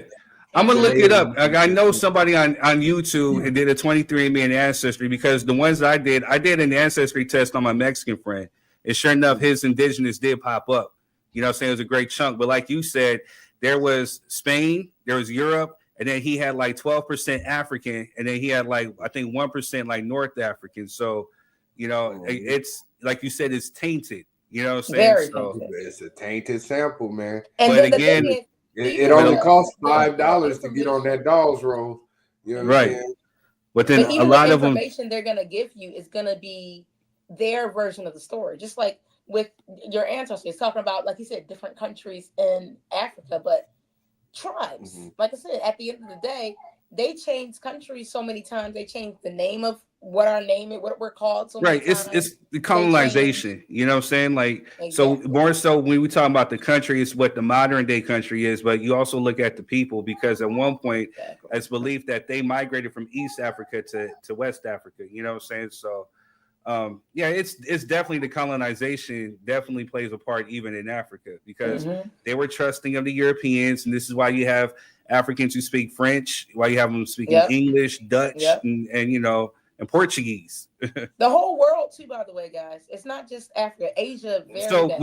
I'm gonna look it up. I know somebody on YouTube who did a 23andMe and Ancestry, because the ones I did an Ancestry test on my Mexican friend, and sure enough, his indigenous did pop up. What I'm saying? It was a great chunk. But like you said, there was Spain, there was Europe, and then he had like 12% African, and then he had like I think 1% like North African. So it's like you said, it's tainted. You know what I'm saying? It's a tainted sample, man. And but again, it only costs $5 to get on that dog's roll. You know what I'm saying? But then a lot of them, information they're gonna give you is gonna be their version of the story. Just like with your ancestors, it's talking about, like you said, different countries in Africa, but tribes. Like I said, at the end of the day, they changed countries so many times. They changed the name of what our name is, what we're called. So right. It's the colonization. You know what I'm saying? Like, so more so when we talk about the country, it's what the modern day country is, but you also look at the people, because at one point it's believed that they migrated from East Africa to West Africa. You know what I'm saying? So it's definitely the colonization definitely plays a part even in Africa, because they were trusting of the Europeans, and this is why you have Africans who speak French, why you have them speaking English, Dutch, and and Portuguese. The whole world too, by the way, guys. It's not just Africa, Asia. Very So bad.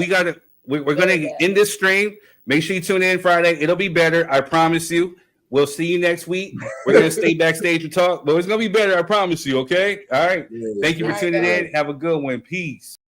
we're going to end this stream. Make sure you tune in Friday. It'll be better. I promise you. We'll see you next week. We're going to stay backstage and talk, but it's going to be better. I promise you. Okay. All right. Thank you for tuning in. Have a good one. Peace.